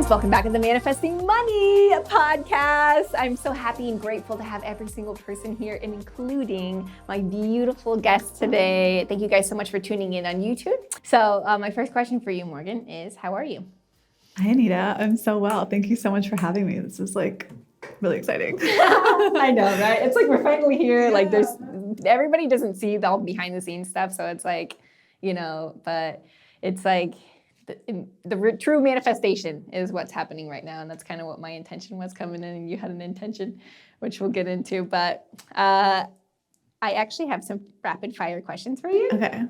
guys, welcome back to the Manifesting Money podcast. I'm so happy and grateful to have every single person here, including my beautiful guest today. Thank you guys so much for tuning in on YouTube. So my first question for you, Morgan, is how are you? Hi, Anita. I'm so well. Thank you so much for having me. This is like really exciting. I know, right? It's like we're finally here. Yeah. Like everybody doesn't see the all behind the scenes stuff. So it's like, but it's like, the true manifestation is what's happening right now. And that's kind of what my intention was coming in, and you had an intention, which we'll get into. But I actually have some rapid fire questions for you. Okay,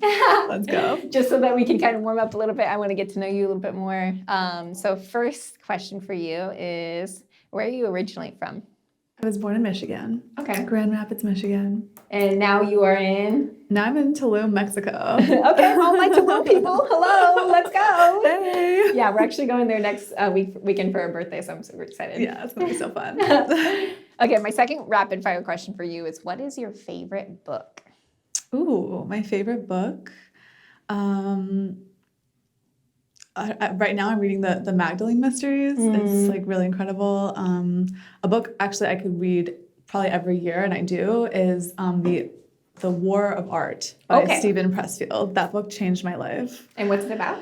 let's go. Just so that we can kind of warm up a little bit. I want to get to know you a little bit more. So first question for you is, where are you originally from? I was born in Michigan. Okay. Grand Rapids, Michigan. And now you are in? Now I'm in Tulum, Mexico. Okay, all my Tulum people, hello, let's go. Hey. Yeah, we're actually going there next weekend for our birthday, so I'm super excited. Yeah, it's going to be so fun. Okay, my second rapid fire question for you is, what is your favorite book? Ooh, my favorite book? Right now I'm reading the Magdalene Mysteries. It's like really incredible. A book actually I could read probably every year, and I do, is The War of Art by Stephen Pressfield. That book changed my life. And what's it about?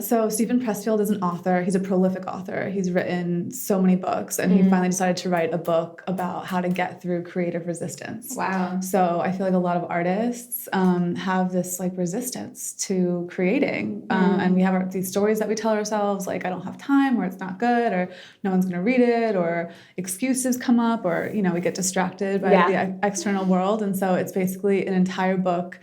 So Stephen Pressfield is an author. He's a prolific author. He's written so many books, and he finally decided to write a book about how to get through creative resistance. Wow. So I feel like a lot of artists have this like resistance to creating. And we have these stories that we tell ourselves, like, I don't have time, or it's not good, or no one's going to read it, or excuses come up, or, we get distracted by the external world. And so it's basically an entire book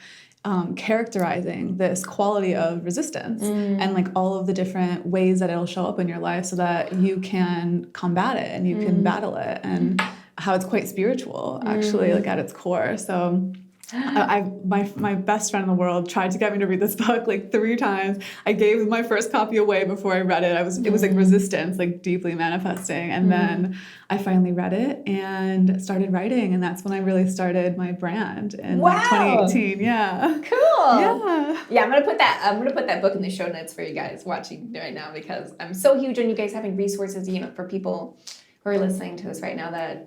characterizing this quality of resistance and like all of the different ways that it'll show up in your life so that you can combat it and you can battle it, and how it's quite spiritual actually, like at its core. So my best friend in the world tried to get me to read this book like 3 times. I gave my first copy away before I read it. It was like resistance, like deeply manifesting. And then I finally read it and started writing, and that's when I really started my brand in like 2018. Yeah. Cool. Yeah. I'm gonna put that book in the show notes for you guys watching right now, because I'm so huge on you guys having resources, for people who are listening to this right now, that,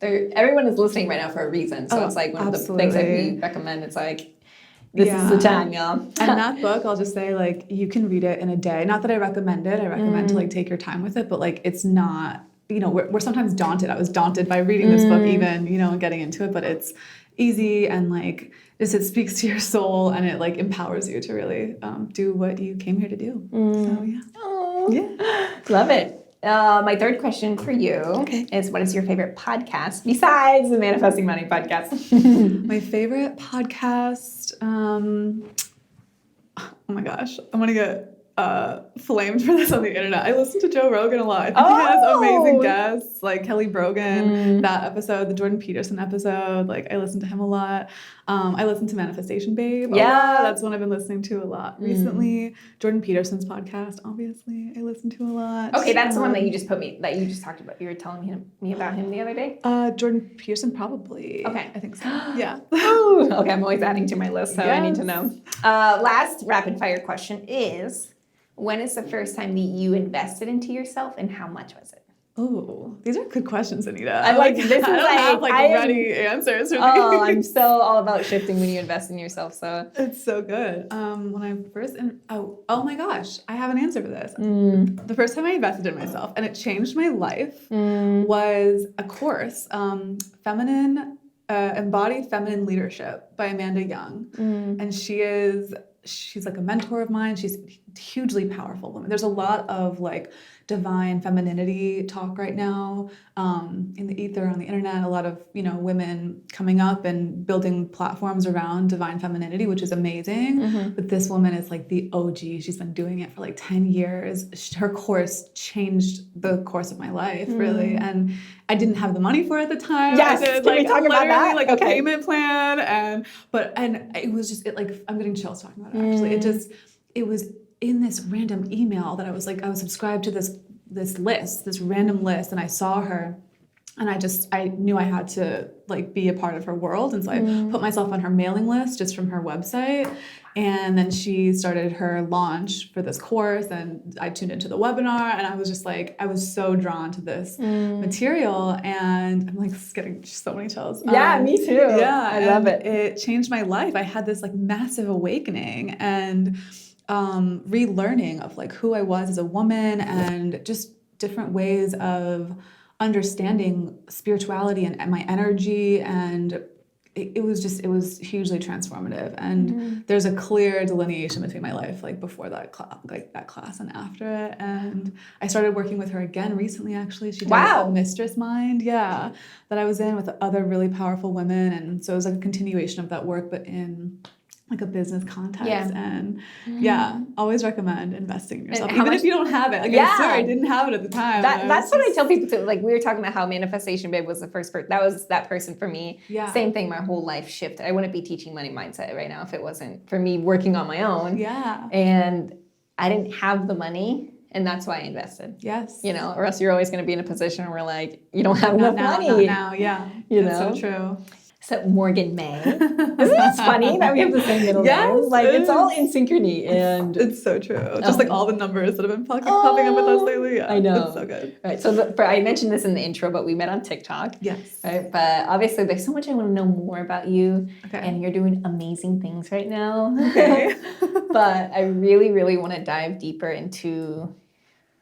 everyone is listening right now for a reason. So it's like one of the things that we recommend. It's like, this is the time, y'all. And that book, I'll just say, like, you can read it in a day. Not that I recommend it. I recommend to like take your time with it, but like, it's not, we're sometimes daunted. I was daunted by reading this book even, and getting into it, but it's easy, and like, it speaks to your soul, and it like empowers you to really do what you came here to do. So yeah. Oh, yeah. Love it. My third question for you is, what is your favorite podcast besides the Manifesting Money podcast? My favorite podcast, oh my gosh, I'm gonna get flamed for this on the internet. I listen to Joe Rogan a lot. I think he has amazing guests, like Kelly Brogan, that episode, the Jordan Peterson episode. Like, I listen to him a lot. I listen to Manifestation Babe a lot. That's one I've been listening to a lot recently. Jordan Peterson's podcast, obviously, I listen to a lot. Okay, that's the one that you just talked about. You were telling me about him the other day? Jordan Peterson, probably. Okay. I think so. Yeah. Okay, I'm always adding to my list, so I need to know. Last rapid fire question is, when is the first time that you invested into yourself, and how much was it? Oh, these are good questions, Anita. I like this. Is I don't have ready answers for these. I'm so all about shifting when you invest in yourself. So it's so good. When I first, oh my gosh, I have an answer for this. The first time I invested in myself, and it changed my life, was a course, Embodied Feminine Leadership by Amanda Young, and she's like a mentor of mine. She's a hugely powerful woman. There's a lot of like divine femininity talk right now in the ether, on the internet. A lot of women coming up and building platforms around divine femininity, which is amazing. But this woman is like the OG. She's been doing it for like 10 years. Her course changed the course of my life, really. And I didn't have the money for it at the time. Yes, I did can we talk about that? Like a payment plan, and it was just I'm getting chills talking about it. Actually, it was in this random email that I was subscribed to this random list, and I saw her, and I knew I had to like be a part of her world, and so I put myself on her mailing list just from her website. And then she started her launch for this course, and I tuned into the webinar, and I was just like, I was so drawn to this material, and I'm like getting so many chills. Yeah, me too. Yeah, I love it. It changed my life. I had this like massive awakening and relearning of like who I was as a woman and just different ways of understanding spirituality and my energy, and it was hugely transformative. And there's a clear delineation between my life like before that class and after it. And I started working with her again recently, actually. She did a Mistress Mind, that I was in with other really powerful women, and so it was like a continuation of that work, but in like a business context. And always recommend investing in yourself, even if you don't have it. Like I swear I didn't have it at the time. That's what I tell people too. Like we were talking about how Manifestation Babe was the first person. That was that person for me. Yeah. Same thing. My whole life shifted. I wouldn't be teaching money mindset right now if it wasn't for me working on my own. Yeah. And I didn't have the money. And that's why I invested. Yes. You know, or else you're always going to be in a position where like you don't have enough money. Not now. Yeah. That's so true. So Morgan May. Isn't that funny that we have the same middle name? Like it's all in synchrony, and it's so true. Just like all the numbers that have been popping up with us lately. Yeah, I know. It's so good. Right. So I mentioned this in the intro, but we met on TikTok. Yes. Right. But obviously, there's so much I want to know more about you, and you're doing amazing things right now. Okay. But I really, really want to dive deeper into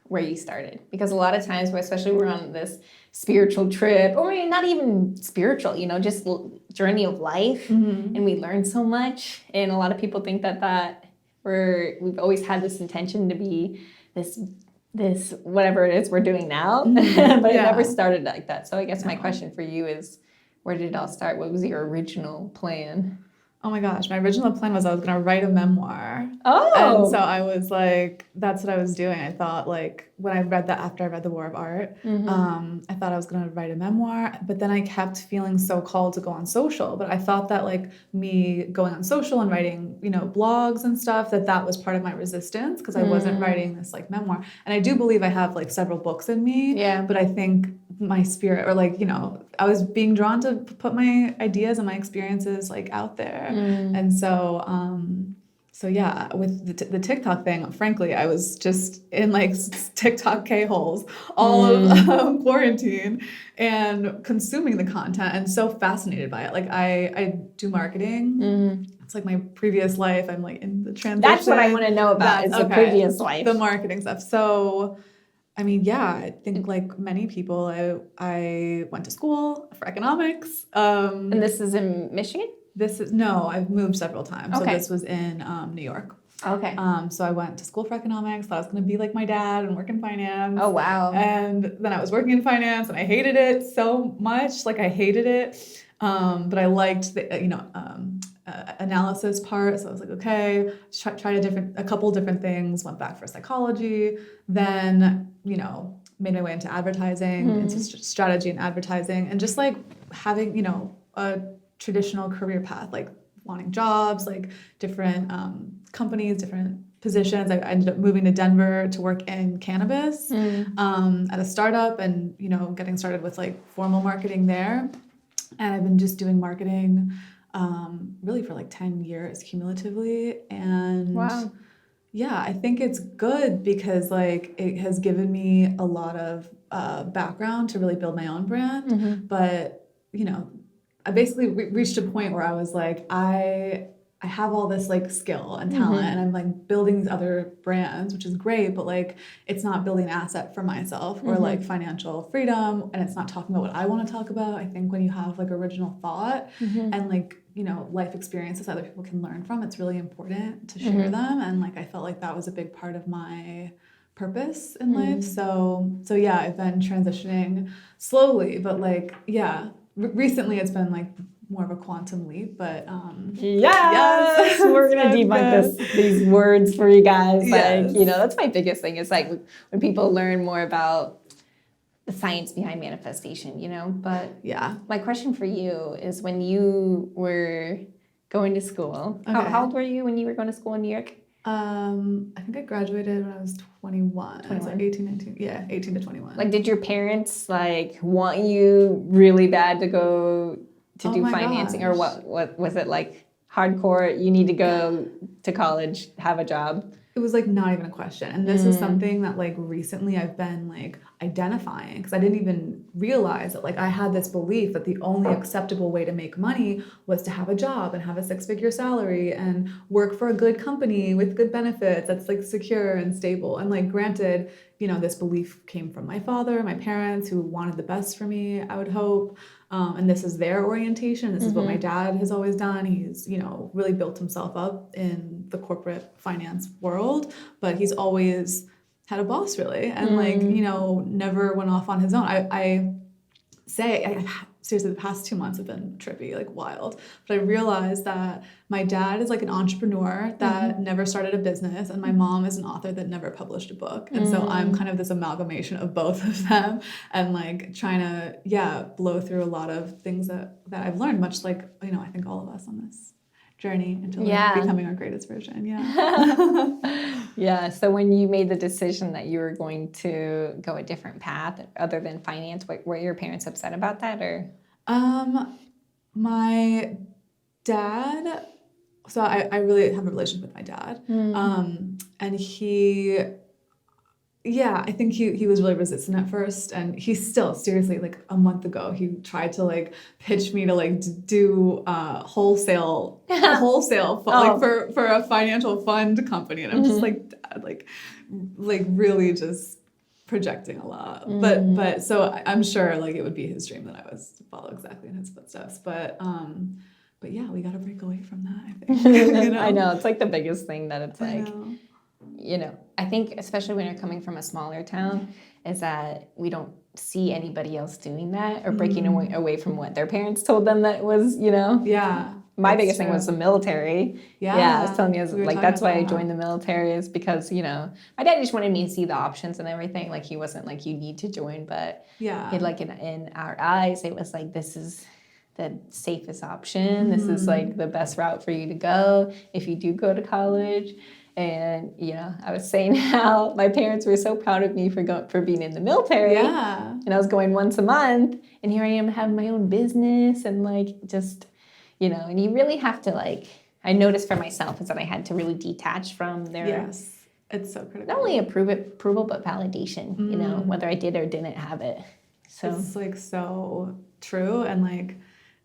where you started, because a lot of times, especially we're on this spiritual trip, or not even spiritual, you know, just journey of life, and we learn so much, and a lot of people think that we've always had this intention to be this whatever it is we're doing now, but it never started like that. So I guess my question for you is, where did it all start? What was your original plan? Oh my gosh, my original plan was I was going to write a memoir. Oh. And so I was like, that's what I was doing. I thought like, when I read that, after I read The War of Art, I thought I was going to write a memoir, but then I kept feeling so called to go on social. But I thought that like me going on social and writing, you know, blogs and stuff, that was part of my resistance, because I wasn't writing this like memoir. And I do believe I have like several books in me, but I think my spirit, or like, you know, I was being drawn to put my ideas and my experiences like out there. And so yeah, with the TikTok thing, frankly, I was just in like TikTok K-holes all of quarantine and consuming the content, and so fascinated by it. Like I do marketing. It's like my previous life. I'm like in the transition. That's what I want to know about. It's the previous life. The marketing stuff. So I mean, yeah, I think like many people, I went to school for economics. And this is in Michigan? I've moved several times. Okay. So this was in New York. Okay. So I went to school for economics, thought I was going to be like my dad and work in finance. Oh, wow. And then I was working in finance, and I hated it so much. Like I hated it. But I liked the, analysis part. So I was like, okay, tried a couple different things, went back for psychology, then, you know, made my way into advertising, into strategy and advertising, and just like having, you know, a traditional career path, like wanting jobs, like different companies, different positions. I ended up moving to Denver to work in cannabis at a startup, and, you know, getting started with like formal marketing there. And I've been just doing marketing really for like 10 years cumulatively. And yeah, I think it's good because like it has given me a lot of background to really build my own brand. But, you know, I basically reached a point where I was like, I have all this like skill and talent, and I'm like building these other brands, which is great, but like it's not building an asset for myself or like financial freedom, and it's not talking about what I want to talk about. I think when you have like original thought and like, you know, life experiences other people can learn from, it's really important to share them. And like I felt like that was a big part of my purpose in life. So yeah, I've been transitioning slowly, but like yeah, recently it's been like more of a quantum leap, but yes, we're gonna debunk these words for you guys. Like, you know, that's my biggest thing is like when people learn more about the science behind manifestation, you know. But yeah, my question for you is, when you were going to school, how old were you when you were going to school in New York? I think I graduated when I was 21. I was like 18, 19. Yeah, 18 to 21. Like, did your parents like want you really bad to go to do financing, or what was it like? hardcore, you need to go to college, have a job. It was like not even a question. And this is something that like recently I've been like identifying, because I didn't even realize that like I had this belief that the only acceptable way to make money was to have a job and have a 6-figure salary and work for a good company with good benefits that's like secure and stable. And like granted, you know, this belief came from my father, my parents, who wanted the best for me, I would hope. And this is their orientation. This is what my dad has always done. He's, you know, really built himself up in the corporate finance world, but he's always had a boss, really. And like, you know, never went off on his own. I seriously, the past 2 months have been trippy, like wild. But I realized that my dad is like an entrepreneur that never started a business, and my mom is an author that never published a book. And so I'm kind of this amalgamation of both of them, and like trying to, blow through a lot of things that I've learned, much like, you know, I think all of us on this journey into like becoming our greatest version. Yeah. So when you made the decision that you were going to go a different path other than finance, were your parents upset about that, or? My dad, so I really have a relationship with my dad. And he, I think he was really resistant at first, and he's still, seriously, like a month ago, he tried to like pitch me to like do wholesale like for a financial fund company, and I'm just like, Dad, like really just projecting a lot. But so I'm sure like it would be his dream that I was to follow exactly in his footsteps. But yeah, we got to break away from that, I think. You know? I know, it's like the biggest thing that it's like, you know, I think especially when you're coming from a smaller town, is that we don't see anybody else doing that or breaking away from what their parents told them that was, you know. My biggest thing was the military. I was telling you, like, that's why I joined the military, is because, you know, my dad just wanted me to see the options and everything. Like, he wasn't like, you need to join, but like in our eyes, it was like, this is the safest option. This is like the best route for you to go if you do go to college. And, you know, I was saying how my parents were so proud of me for being in the military. And I was going once a month, and here I am having my own business, and like, just, you know, and you really have to, like, I noticed for myself is that I had to really detach from their, it's so critical. not only approval, but validation, you know, whether I did or didn't have it. So it's like so true. And like,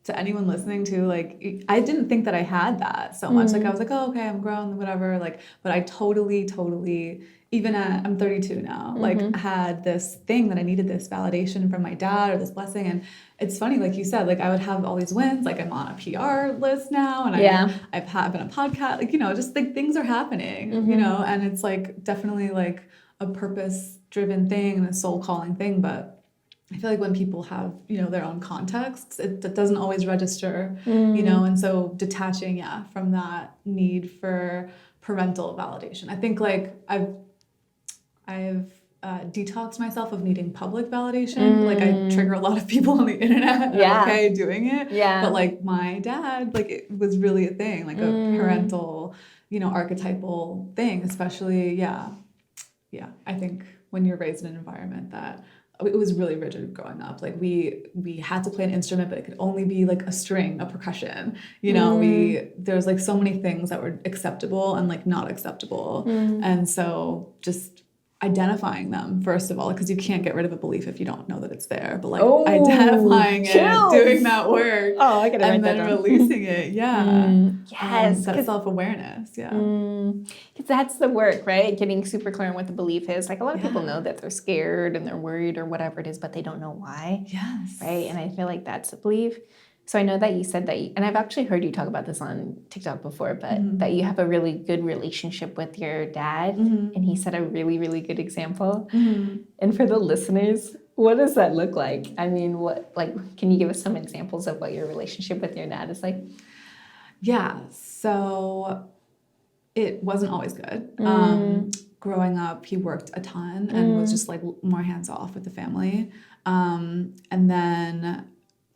to anyone listening to, like, I didn't think that I had that so much. Like, I was like, oh, okay, I'm grown, whatever. Like, but I totally, even I'm 32 now, like, had this thing that I needed this validation from my dad or this blessing. And it's funny, like you said, like, I would have all these wins. Like, I'm on a PR list now, and I've been a podcast, like, you know, just like things are happening, you know, and it's like definitely like a purpose-driven thing and a soul-calling thing. But I feel like when people have, you know, their own contexts, it doesn't always register, you know, and so detaching, from that need for parental validation. I think like I've detoxed myself of needing public validation. Like, I trigger a lot of people on the internet, and I'm okay doing it. But like my dad, like, it was really a thing, like a parental, you know, archetypal thing, especially, I think when you're raised in an environment that, it was really rigid growing up. Like, we had to play an instrument, but it could only be like a string, a percussion. You know, there's like so many things that were acceptable and like not acceptable. And so just identifying them, first of all, because you can't get rid of a belief if you don't know that it's there. But like identifying it, doing that work, and then releasing it. Yes, that self-awareness. Because that's the work, right? Getting super clear on what the belief is. Like, a lot of people know that they're scared and they're worried or whatever it is, but they don't know why. Right? And I feel like that's a belief. So I know that you said that, and I've actually heard you talk about this on TikTok before, but that you have a really good relationship with your dad, and he set a really, really good example. And for the listeners, what does that look like? I mean, can you give us some examples of what your relationship with your dad is like? So it wasn't always good. Growing up, he worked a ton and was just like more hands off with the family. And then,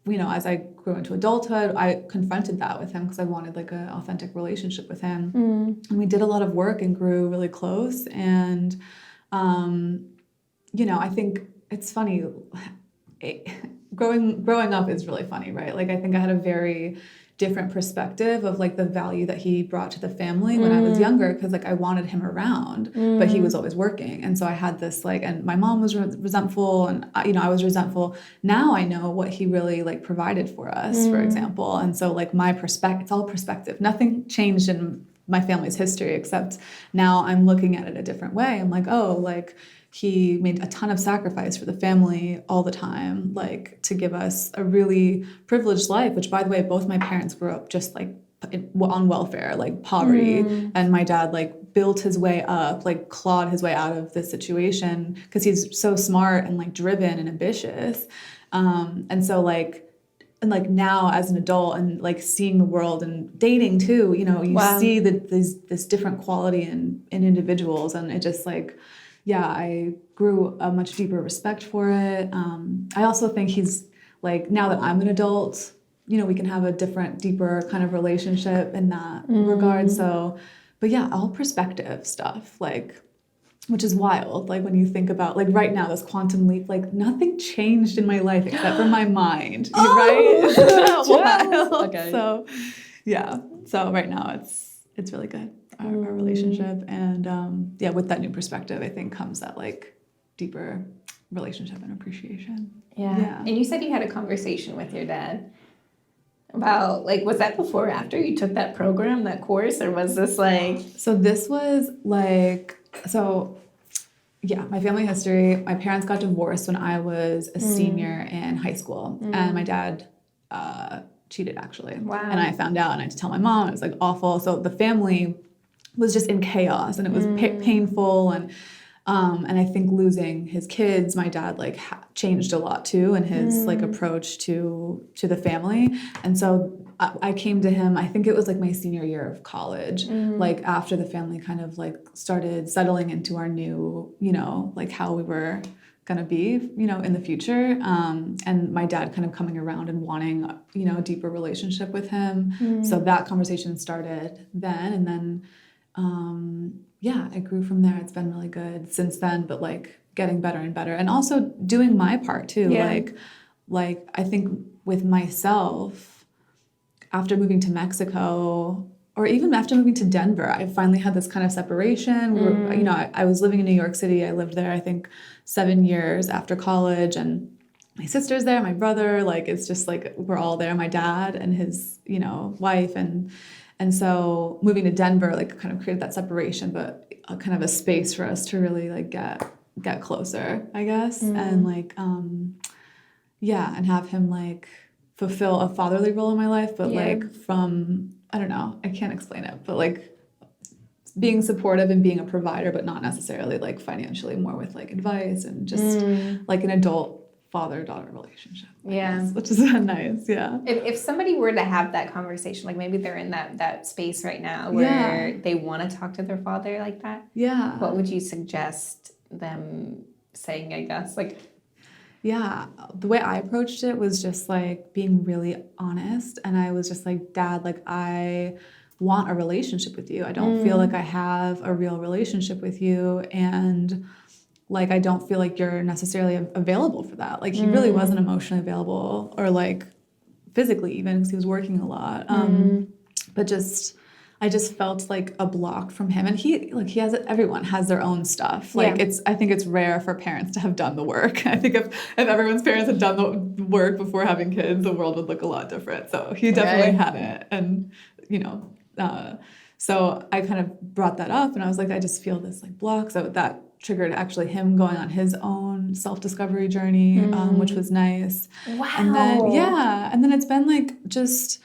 you know, as I grew into adulthood, I confronted that with him because I wanted like an authentic relationship with him. And we did a lot of work and grew really close. And, you know, I think it's funny. Growing up is really funny, right? Like, I think I had a very different perspective of like the value that he brought to the family when I was younger, because like I wanted him around, but he was always working. And so I had this like, and my mom was resentful, and I was resentful. Now I know what he really like provided for us, for example. And so like my perspective, it's all perspective. Nothing changed in my family's history, except now I'm looking at it a different way. I'm like, oh, like he made a ton of sacrifice for the family all the time, like to give us a really privileged life, which by the way, both my parents grew up just like on welfare, like poverty. And my dad like built his way up, like clawed his way out of this situation because he's so smart and like driven and ambitious. And so like, and like now as an adult and like seeing the world and dating too, you see this different quality in individuals, and it just like, yeah, I grew a much deeper respect for it. I also think he's like, now that I'm an adult, we can have a different, deeper kind of relationship in that regard. So, but yeah, all perspective stuff, like, which is wild. Like when you think about like right now, this quantum leap, like nothing changed in my life except for my mind, right? Isn't that wild? Okay. So yeah, so right now it's really good. Our relationship, and with that new perspective, I think comes that like deeper relationship and appreciation. Yeah. And you said you had a conversation with your dad about like, was that before or after you took that program, that course, or was this like? So this was like, my family history. My parents got divorced when I was a senior in high school, and my dad cheated actually. Wow. And I found out, and I had to tell my mom. It was like awful. So the family was just in chaos, and it was painful, and I think losing his kids, my dad like changed a lot too in his like approach to the family. And so I came to him, I think it was like my senior year of college, like after the family kind of like started settling into our new, like how we were gonna be, in the future. And my dad kind of coming around and wanting, a deeper relationship with him. So that conversation started then, and then it grew from there. It's been really good since then, but like getting better and better, and also doing my part too. Yeah. Like I think with myself, after moving to Mexico, or even after moving to Denver, I finally had this kind of separation. I was living in New York City. I lived there, I think 7 years after college, and my sister's there, my brother, like it's just like we're all there, my dad and his, wife, and so moving to Denver like kind of created that separation, but kind of a space for us to really like get closer, I guess. And like and have him like fulfill a fatherly role in my life, but like from, I don't know, I can't explain it, but like being supportive and being a provider, but not necessarily like financially, more with like advice and just like an adult father-daughter relationship, I guess, which is nice. If somebody were to have that conversation, like maybe they're in that space right now where they want to talk to their father like that, what would you suggest them saying, I guess? Like, the way I approached it was just like being really honest, and I was just like, Dad, like I want a relationship with you. I don't feel like I have a real relationship with you, and like I don't feel like you're necessarily available for that. Like he really wasn't emotionally available, or like physically even, because he was working a lot. But I just felt like a block from him, and everyone has their own stuff. Like I think it's rare for parents to have done the work. I think if everyone's parents had done the work before having kids, the world would look a lot different. So he definitely hadn't, and so I kind of brought that up, and I was like, I just feel this like block. So that triggered actually him going on his own self-discovery journey, which was nice. Wow. And then it's been like just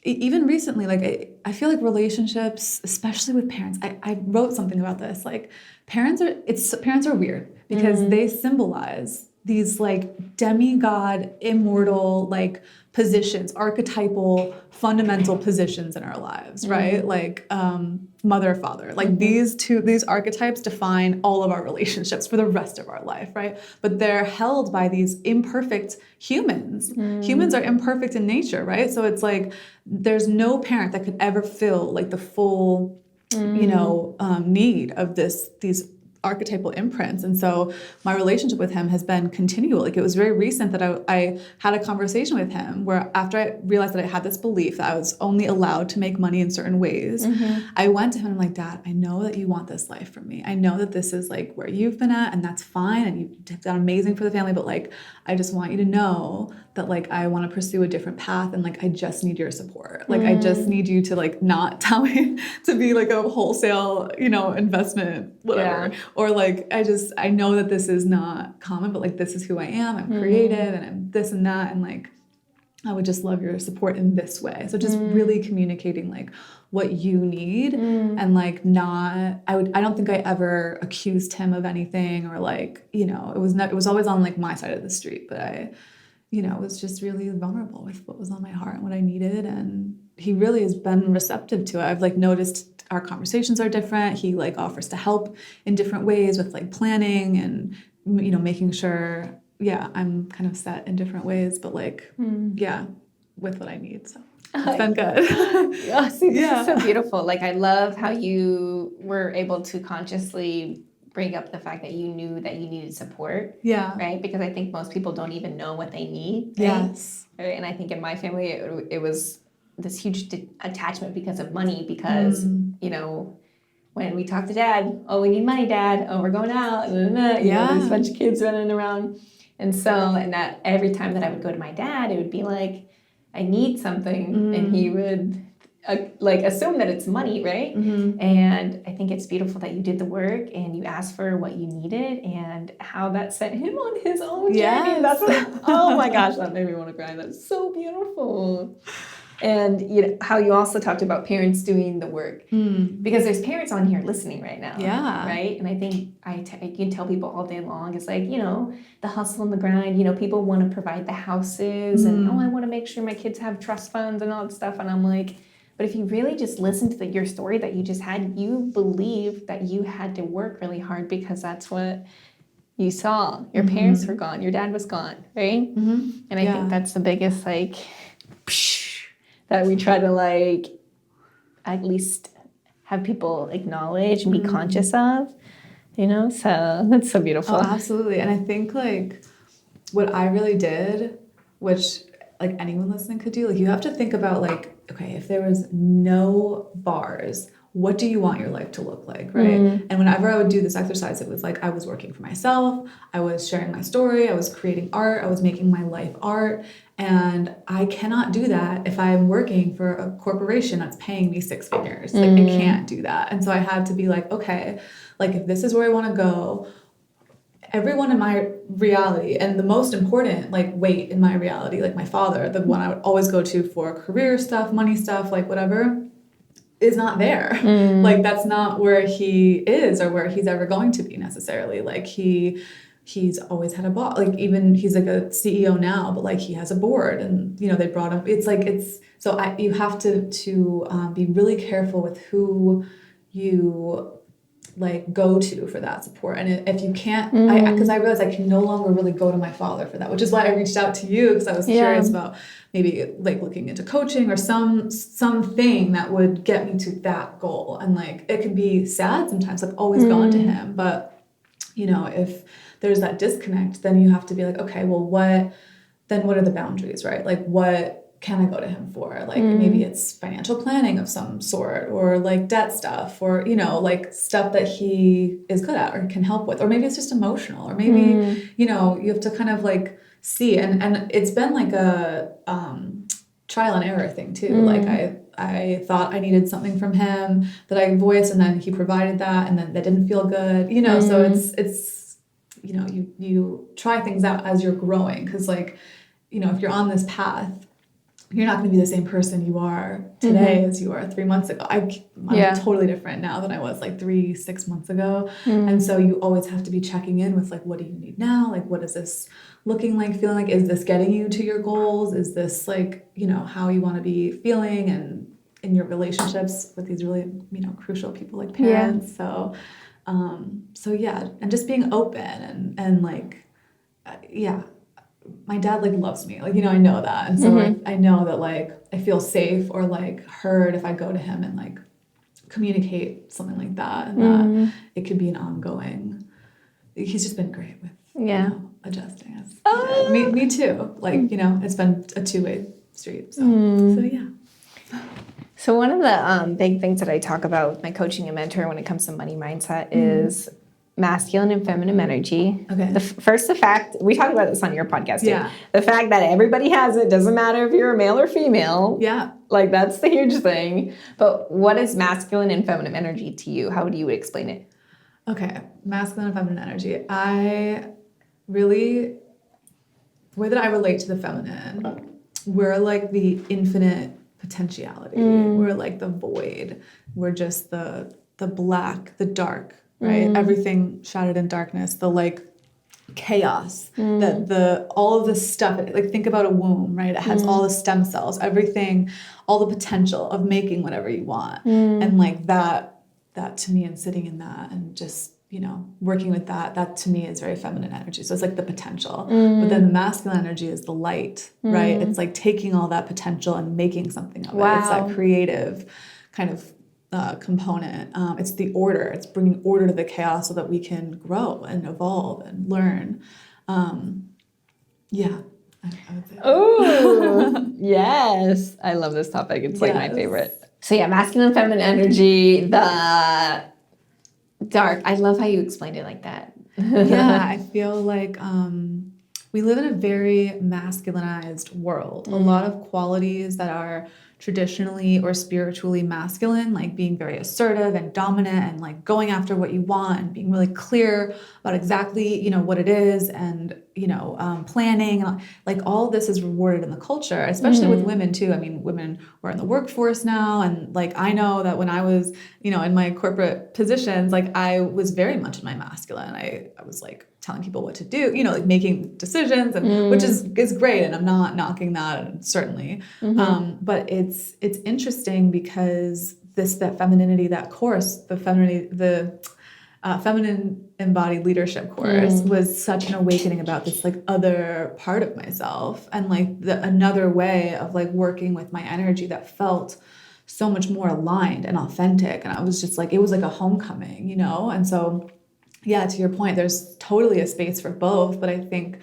even recently, like I feel like relationships, especially with parents, I wrote something about this, like parents are weird because they symbolize these like demigod, immortal, like positions, archetypal, fundamental positions in our lives, right? Like mother, father, like these archetypes define all of our relationships for the rest of our life, right? But they're held by these imperfect humans. Humans are imperfect in nature, right? So it's like there's no parent that could ever fill like the full, need of these archetypal imprints. And so my relationship with him has been continual. Like, it was very recent that I had a conversation with him where, after I realized that I had this belief that I was only allowed to make money in certain ways, I went to him and I'm like, Dad, I know that you want this life from me. I know that this is like where you've been at, and that's fine, and you've done amazing for the family, but like, I just want you to know that like I want to pursue a different path, and like I just need your support. Like I just need you to like not tell me to be like a wholesale, you know, investment, whatever. Yeah. Or like I know that this is not common, but like this is who I am. I'm creative and I'm this and that, and like I would just love your support in this way. So just really communicating like what you need, and like I don't think I ever accused him of anything, or like, you know, it was always on like my side of the street, but I, you know, was just really vulnerable with what was on my heart and what I needed. And he really has been receptive to it. I've like noticed our conversations are different. He like offers to help in different ways with like planning and, you know, making sure, yeah, I'm kind of set in different ways, but like, yeah, with what I need. So it's been good. Yeah, see, this is so beautiful. Like, I love how you were able to consciously bring up the fact that you knew that you needed support. Yeah. Right? Because I think most people don't even know what they need. Right? Yes. Right? And I think in my family, it was this huge attachment because of money, because, you know, when we talk to Dad, oh, we need money, Dad. Oh, we're going out. You know, there's a bunch of kids running around. And so, and that every time that I would go to my dad, it would be like, I need something. And he would like assume that it's money, right? And I think it's beautiful that you did the work and you asked for what you needed, and how that set him on his own journey. That's what, oh my gosh, that made me want to cry. That's so beautiful. And you know how you also talked about parents doing the work, because there's parents on here listening right now, right? And I think I can tell people all day long, it's like, you know, the hustle and the grind. You know, people want to provide the houses, and I want to make sure my kids have trust funds and all that stuff. And I'm like, but if you really just listen to your story that you just had, you believe that you had to work really hard because that's what you saw. Your parents were gone, your dad was gone, right? And I think that's the biggest like that we try to like at least have people acknowledge and be conscious of, you know? So that's so beautiful. Oh, absolutely. And I think like what I really did, which like anyone listening could do, like you have to think about like, okay, if there was no bars, what do you want your life to look like, right? And whenever I would do this exercise, it was like I was working for myself, I was sharing my story, I was creating art, I was making my life art. And I cannot do that if I'm working for a corporation that's paying me six figures. Like I can't do that. And so I had to be like, okay, like if this is where I want to go, everyone in my reality, and the most important like weight in my reality, like my father, the one I would always go to for career stuff, money stuff, like whatever, is not there. Like that's not where he is or where he's ever going to be necessarily. Like he's always had a boss. Like even he's like a CEO now, but like he has a board, and you know they brought him. You have to be really careful with who you like go to for that support. And if you can't, because I realized I can no longer really go to my father for that, which is why I reached out to you, because I was curious about maybe like looking into coaching or something that would get me to that goal. And like it can be sad sometimes. I've always gone to him, but you know, if there's that disconnect, then you have to be like, okay, well, what are the boundaries, right? Like what can I go to him for? Like maybe it's financial planning of some sort, or like debt stuff, or, you know, like stuff that he is good at or can help with, or maybe it's just emotional, or maybe, you know, you have to kind of like see, and it's been like a trial and error thing too. Like I thought I needed something from him that I voiced, and then he provided that, and then that didn't feel good, you know? So it's, you know, you try things out as you're growing. 'Cause like, you know, if you're on this path, you're not going to be the same person you are today as you were 3 months ago. I'm totally different now than I was like 6 months ago. And so you always have to be checking in with like, what do you need now? Like, what is this looking like, feeling like? Is this getting you to your goals? Is this like, you know, how you want to be feeling and in your relationships with these really, you know, crucial people like parents. So yeah, and just being open and like, my dad like loves me, like, you know, I know that. And so I know that like I feel safe or like heard if I go to him and like communicate something like that, and that it could be an ongoing. He's just been great with adjusting us. Yeah. Me too. Like, it's been a two-way street. So yeah. So one of the big things that I talk about with my coaching and mentor when it comes to money mindset is masculine and feminine energy. Okay. The fact, we talked about this on your podcast too. Yeah. The fact that everybody has it, doesn't matter if you're a male or female. Yeah. Like, that's the huge thing. But what is masculine and feminine energy to you? How do you explain it? Okay. Masculine and feminine energy. The way that I relate to the feminine, we're like the infinite potentiality. We're like the void. We're just the black, the dark, right? Everything shrouded in darkness, the like chaos, all of this stuff. Like, think about a womb, right? It has all the stem cells, everything, all the potential of making whatever you want. And like that to me, and sitting in that and just, working with that to me is very feminine energy. So it's like the potential. But then the masculine energy is the light, right? It's like taking all that potential and making something of it. It's that creative kind of component. It's the order. It's bringing order to the chaos so that we can grow and evolve and learn. Yeah, I would say. Oh, yes. I love this topic. It's like my favorite. So yeah, masculine, feminine energy, the dark. I love how you explained it like that. Yeah, I feel like we live in a very masculinized world. A lot of qualities that are traditionally or spiritually masculine, like being very assertive and dominant and like going after what you want and being really clear about exactly, what it is, and, planning, and like all this is rewarded in the culture, especially with women too. I mean, women were in the workforce now. And like, I know that when I was, in my corporate positions, like I was very much in my masculine. I was like telling people what to do, like making decisions, and which is great. And I'm not knocking that, certainly. But it's interesting because that femininity, that course, the feminine embodied leadership course was such an awakening about this like other part of myself, and like another way of like working with my energy that felt so much more aligned and authentic. And I was just like, it was like a homecoming, and so yeah, to your point, there's totally a space for both, but I think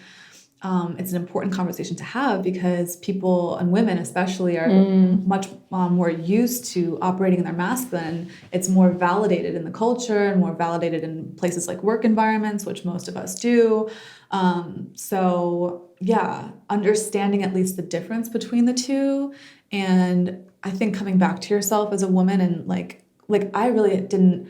it's an important conversation to have because people, and women especially, are much more used to operating in their masculine. It's more validated in the culture and more validated in places like work environments, which most of us do. So yeah, understanding at least the difference between the two. And I think coming back to yourself as a woman, and like I really didn't.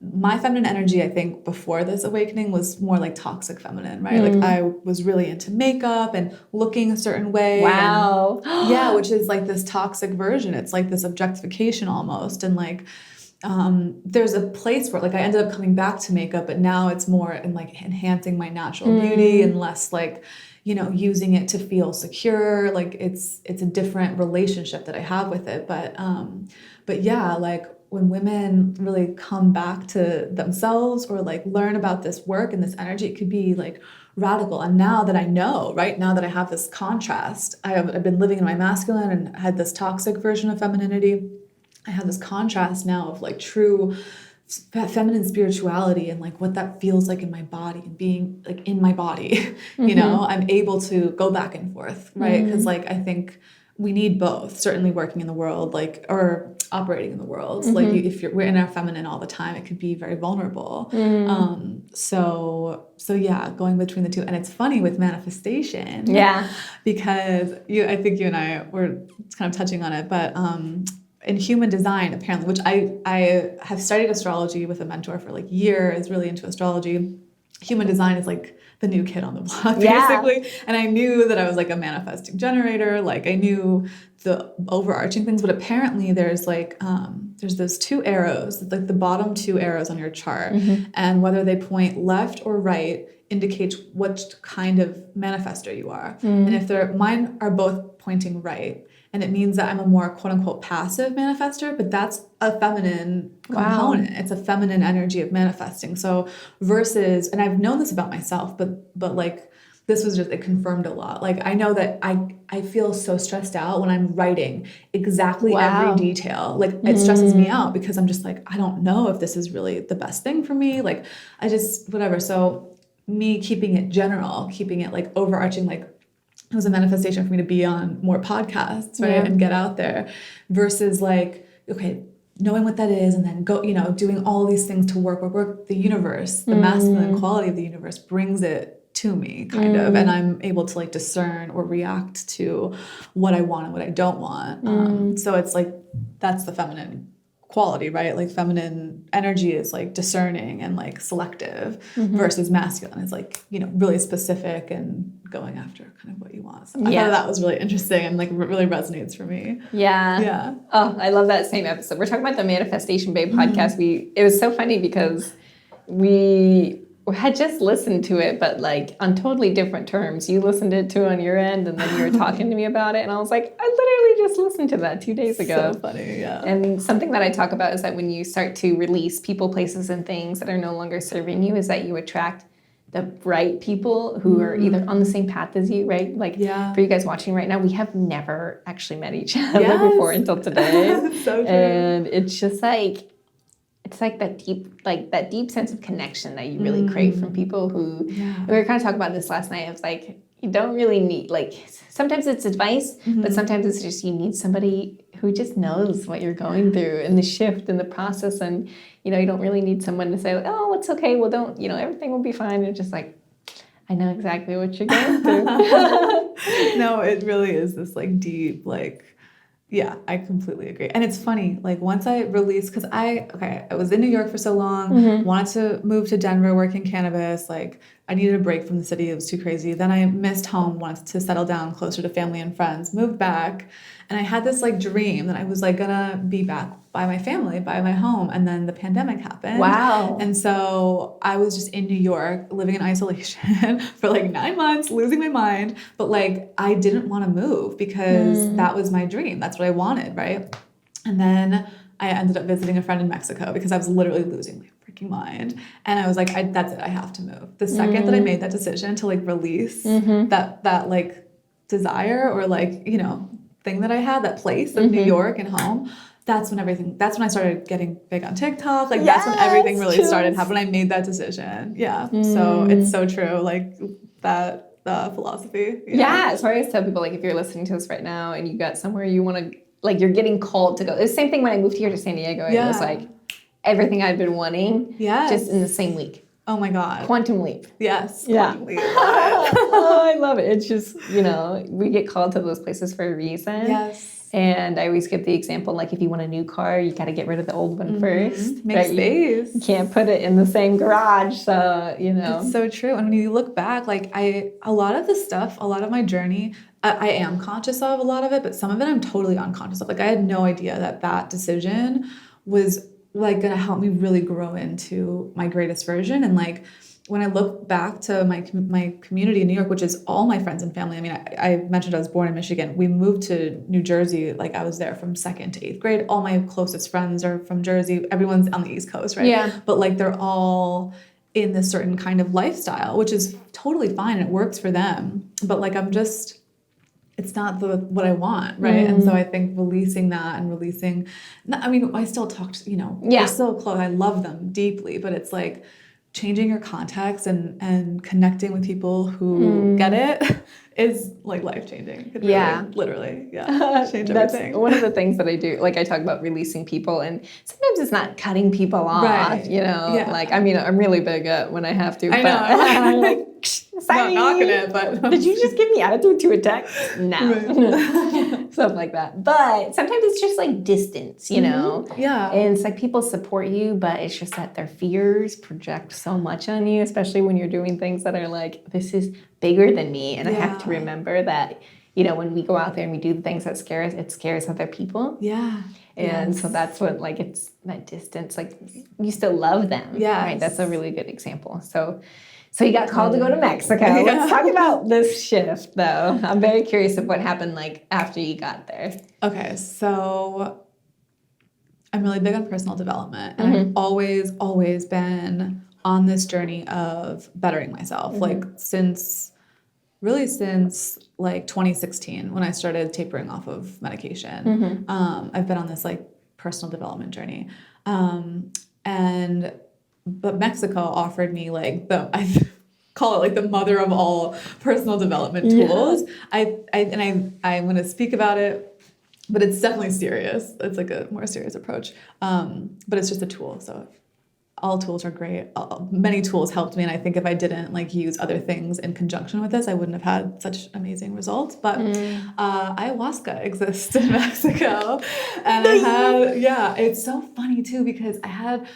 My feminine energy, I think, before this awakening was more like toxic feminine, right? Like I was really into makeup and looking a certain way. Wow. Yeah, which is like this toxic version. It's like this objectification almost. And like there's a place where like I ended up coming back to makeup, but now it's more in like enhancing my natural beauty and less like, using it to feel secure. Like it's a different relationship that I have with it. But yeah, like when women really come back to themselves or like learn about this work and this energy, it could be like radical. And now that I know, right, now that I have this contrast, I've been living in my masculine and had this toxic version of femininity. I have this contrast now of like true feminine spirituality and like what that feels like in my body and being like in my body, I'm able to go back and forth, right? Because like I think we need both, certainly working in the world, like, or operating in the world. Like if we're in our feminine all the time, it could be very vulnerable. So yeah, going between the two. And it's funny with manifestation. Yeah. Because I think you and I were kind of touching on it, but in human design, apparently, which I have studied astrology with a mentor for like years, really into astrology. Human design is like the new kid on the block, basically. And I knew that I was like a manifesting generator. Like I knew the overarching things, but apparently there's like, there's those two arrows, like the bottom two arrows on your chart, and whether they point left or right indicates what kind of manifestor you are. And if mine are both pointing right, and it means that I'm a more quote unquote passive manifestor, but that's a feminine component. It's a feminine energy of manifesting. So versus, and I've known this about myself, but like this was just, it confirmed a lot. Like, I know that I feel so stressed out when I'm writing exactly every detail. Like, it stresses me out because I'm just like, I don't know if this is really the best thing for me. Like, I just, whatever. So me keeping it general, keeping it like overarching, like, it was a manifestation for me to be on more podcasts, right? And get out there versus like, okay, knowing what that is and then go, doing all these things to work. The universe, the masculine quality of the universe brings it to me kind of, and I'm able to like discern or react to what I want and what I don't want. So it's like, that's the feminine quality, right? Like feminine energy is like discerning and like selective versus masculine is like, really specific and going after kind of what you want. So I thought that was really interesting and like really resonates for me. Yeah. Oh, I love that same episode. We're talking about the Manifestation Babe podcast. It was so funny because we had just listened to it, but like on totally different terms. You listened to it too on your end, and then you were talking to me about it, and I was like, I literally just listened to that 2 days ago. So funny, yeah. And something that I talk about is that when you start to release people, places, and things that are no longer serving you, is that you attract the right people who are either on the same path as you, right? Like for you guys watching right now, we have never actually met each other before until today. So true. And it's just like, it's like that deep sense of connection that you really crave from people who, we were kind of talking about this last night. It's like, you don't really need, like, sometimes it's advice, but sometimes it's just, you need somebody who just knows what you're going through and the shift and the process. And, you don't really need someone to say, like, oh, it's okay. Well, don't, everything will be fine. It's just like, I know exactly what you're going through. No, it really is this like deep, like, yeah, I completely agree. And it's funny, like once I released, because I was in New York for so long, wanted to move to Denver, work in cannabis, like I needed a break from the city, it was too crazy. Then I missed home, wanted to settle down closer to family and friends, moved back, and I had this like dream that I was like gonna be back by my family, by my home, and then the pandemic happened. Wow. And so I was just in New York, living in isolation for like 9 months, losing my mind, but like I didn't want to move because that was my dream. That's what I wanted, right? And then I ended up visiting a friend in Mexico because I was literally losing my freaking mind. And I was like, that's it, I have to move. The second that I made that decision to like release that like desire or like, thing that I had, that place of New York and home, that's when I started getting big on TikTok. Like that's when everything really started happening. I made that decision. Yeah. So it's so true. Like that philosophy. Yeah. So I always tell people, like, if you're listening to this right now and you got somewhere you want to, like, you're getting called to go. It's the same thing when I moved here to San Diego. It was like everything I'd been wanting just in the same week. Oh my God. Quantum leap. Yes. Quantum leap. Oh, I love it. It's just, we get called to those places for a reason. Yes. And I always give the example, like, if you want a new car, you got to get rid of the old one first. Make space. You can't put it in the same garage. So, It's so true. And when you look back, like a lot of the stuff, a lot of my journey, I am conscious of a lot of it, but some of it I'm totally unconscious of. Like I had no idea that decision was like going to help me really grow into my greatest version. And like, when I look back to my community in New York, which is all my friends and family, I mean, I mentioned I was born in Michigan. We moved to New Jersey, like I was there from 2nd to 8th grade. All my closest friends are from Jersey. Everyone's on the East Coast, right? Yeah. But like they're all in this certain kind of lifestyle, which is totally fine and it works for them. But like it's not what I want, right? And so I think releasing that and I still talk to, we're still close. I love them deeply, but it's like changing your context and connecting with people who get it is like life-changing. Really, literally, change everything. That's one of the things that I do. Like I talk about releasing people, and sometimes it's not cutting people off, like, I mean, I'm really big at when I have to. I know. I'm like, sorry. Not knocking it, but did you just give me attitude to a text? No. Right. Stuff like that. But sometimes it's just like distance, Yeah. And it's like people support you, but it's just that their fears project so much on you, especially when you're doing things that are like, this is bigger than me. And I have to remember that, when we go out there and we do the things that scare us, it scares other people. Yeah. And so that's what, like, it's that distance, like, you still love them. Yeah. Right? That's a really good example. So you got called to go to Mexico. Let's talk about this shift, though. I'm very curious of what happened, like, after you got there. Okay, so I'm really big on personal development, and I've always been on this journey of bettering myself. Like, since really since like 2016 when I started tapering off of medication. I've been on this like personal development journey. But Mexico offered me like I call it like the mother of all personal development tools. I'm going to speak about it, but it's definitely serious. It's like a more serious approach. But it's just a tool. So all tools are great. Many tools helped me. And I think if I didn't like use other things in conjunction with this, I wouldn't have had such amazing results. But ayahuasca exists in Mexico. And it's so funny too, because I had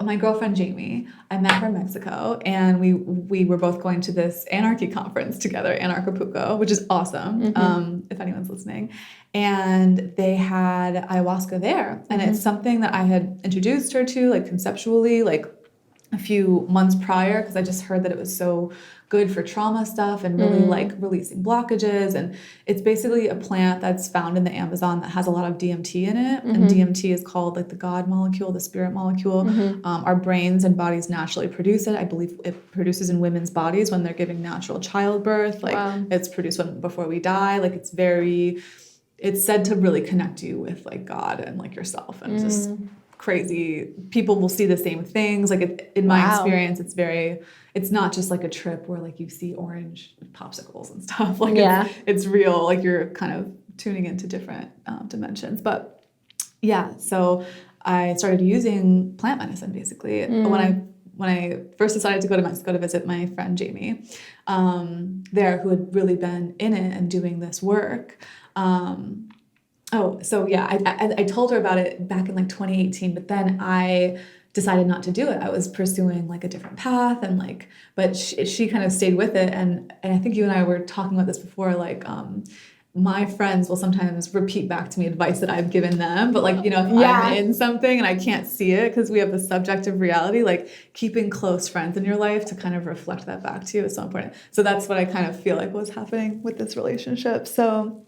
my girlfriend Jamie, I met her in Mexico, and we were both going to this anarchy conference together, Anarchapulco, which is awesome, if anyone's listening. And they had ayahuasca there, and it's something that I had introduced her to, like conceptually, like a few months prior, because I just heard that it was so good for trauma stuff and really like releasing blockages. And it's basically a plant that's found in the Amazon that has a lot of DMT in it. And DMT is called like the God molecule, the spirit molecule. Our brains and bodies naturally produce it. I believe it produces in women's bodies when they're giving natural childbirth. Like it's produced before we die. Like it's said to really connect you with like God and like yourself, and just crazy. People will see the same things. Like in my experience, it's not just like a trip where like you see orange popsicles and stuff. Like it's real. Like you're kind of tuning into different dimensions. But yeah, so I started using plant medicine basically when I first decided to go to Mexico to visit my friend Jamie there, who had really been in it and doing this work. I told her about it back in like 2018, but then I decided not to do it. I was pursuing like a different path, and like, but she kind of stayed with it. And I think you and I were talking about this before, like, my friends will sometimes repeat back to me advice that I've given them, but like, you know, if I'm in something and I can't see it because we have the subjective reality, like keeping close friends in your life to kind of reflect that back to you is so important. So that's what I kind of feel like was happening with this relationship. So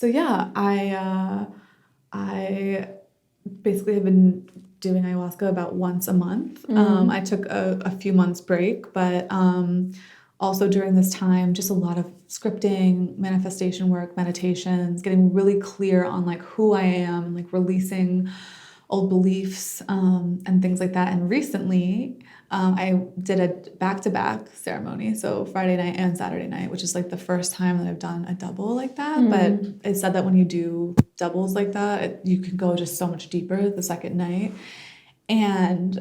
yeah, I basically have been doing ayahuasca about once a month. I took a few months break, but also during this time, just a lot of scripting, manifestation work, meditations, getting really clear on like who I am and like releasing old beliefs and things like that. And recently, I did a back-to-back ceremony, so Friday night and Saturday night, which is like the first time that I've done a double like that. But it said that when you do doubles like that, you can go just so much deeper the second night. And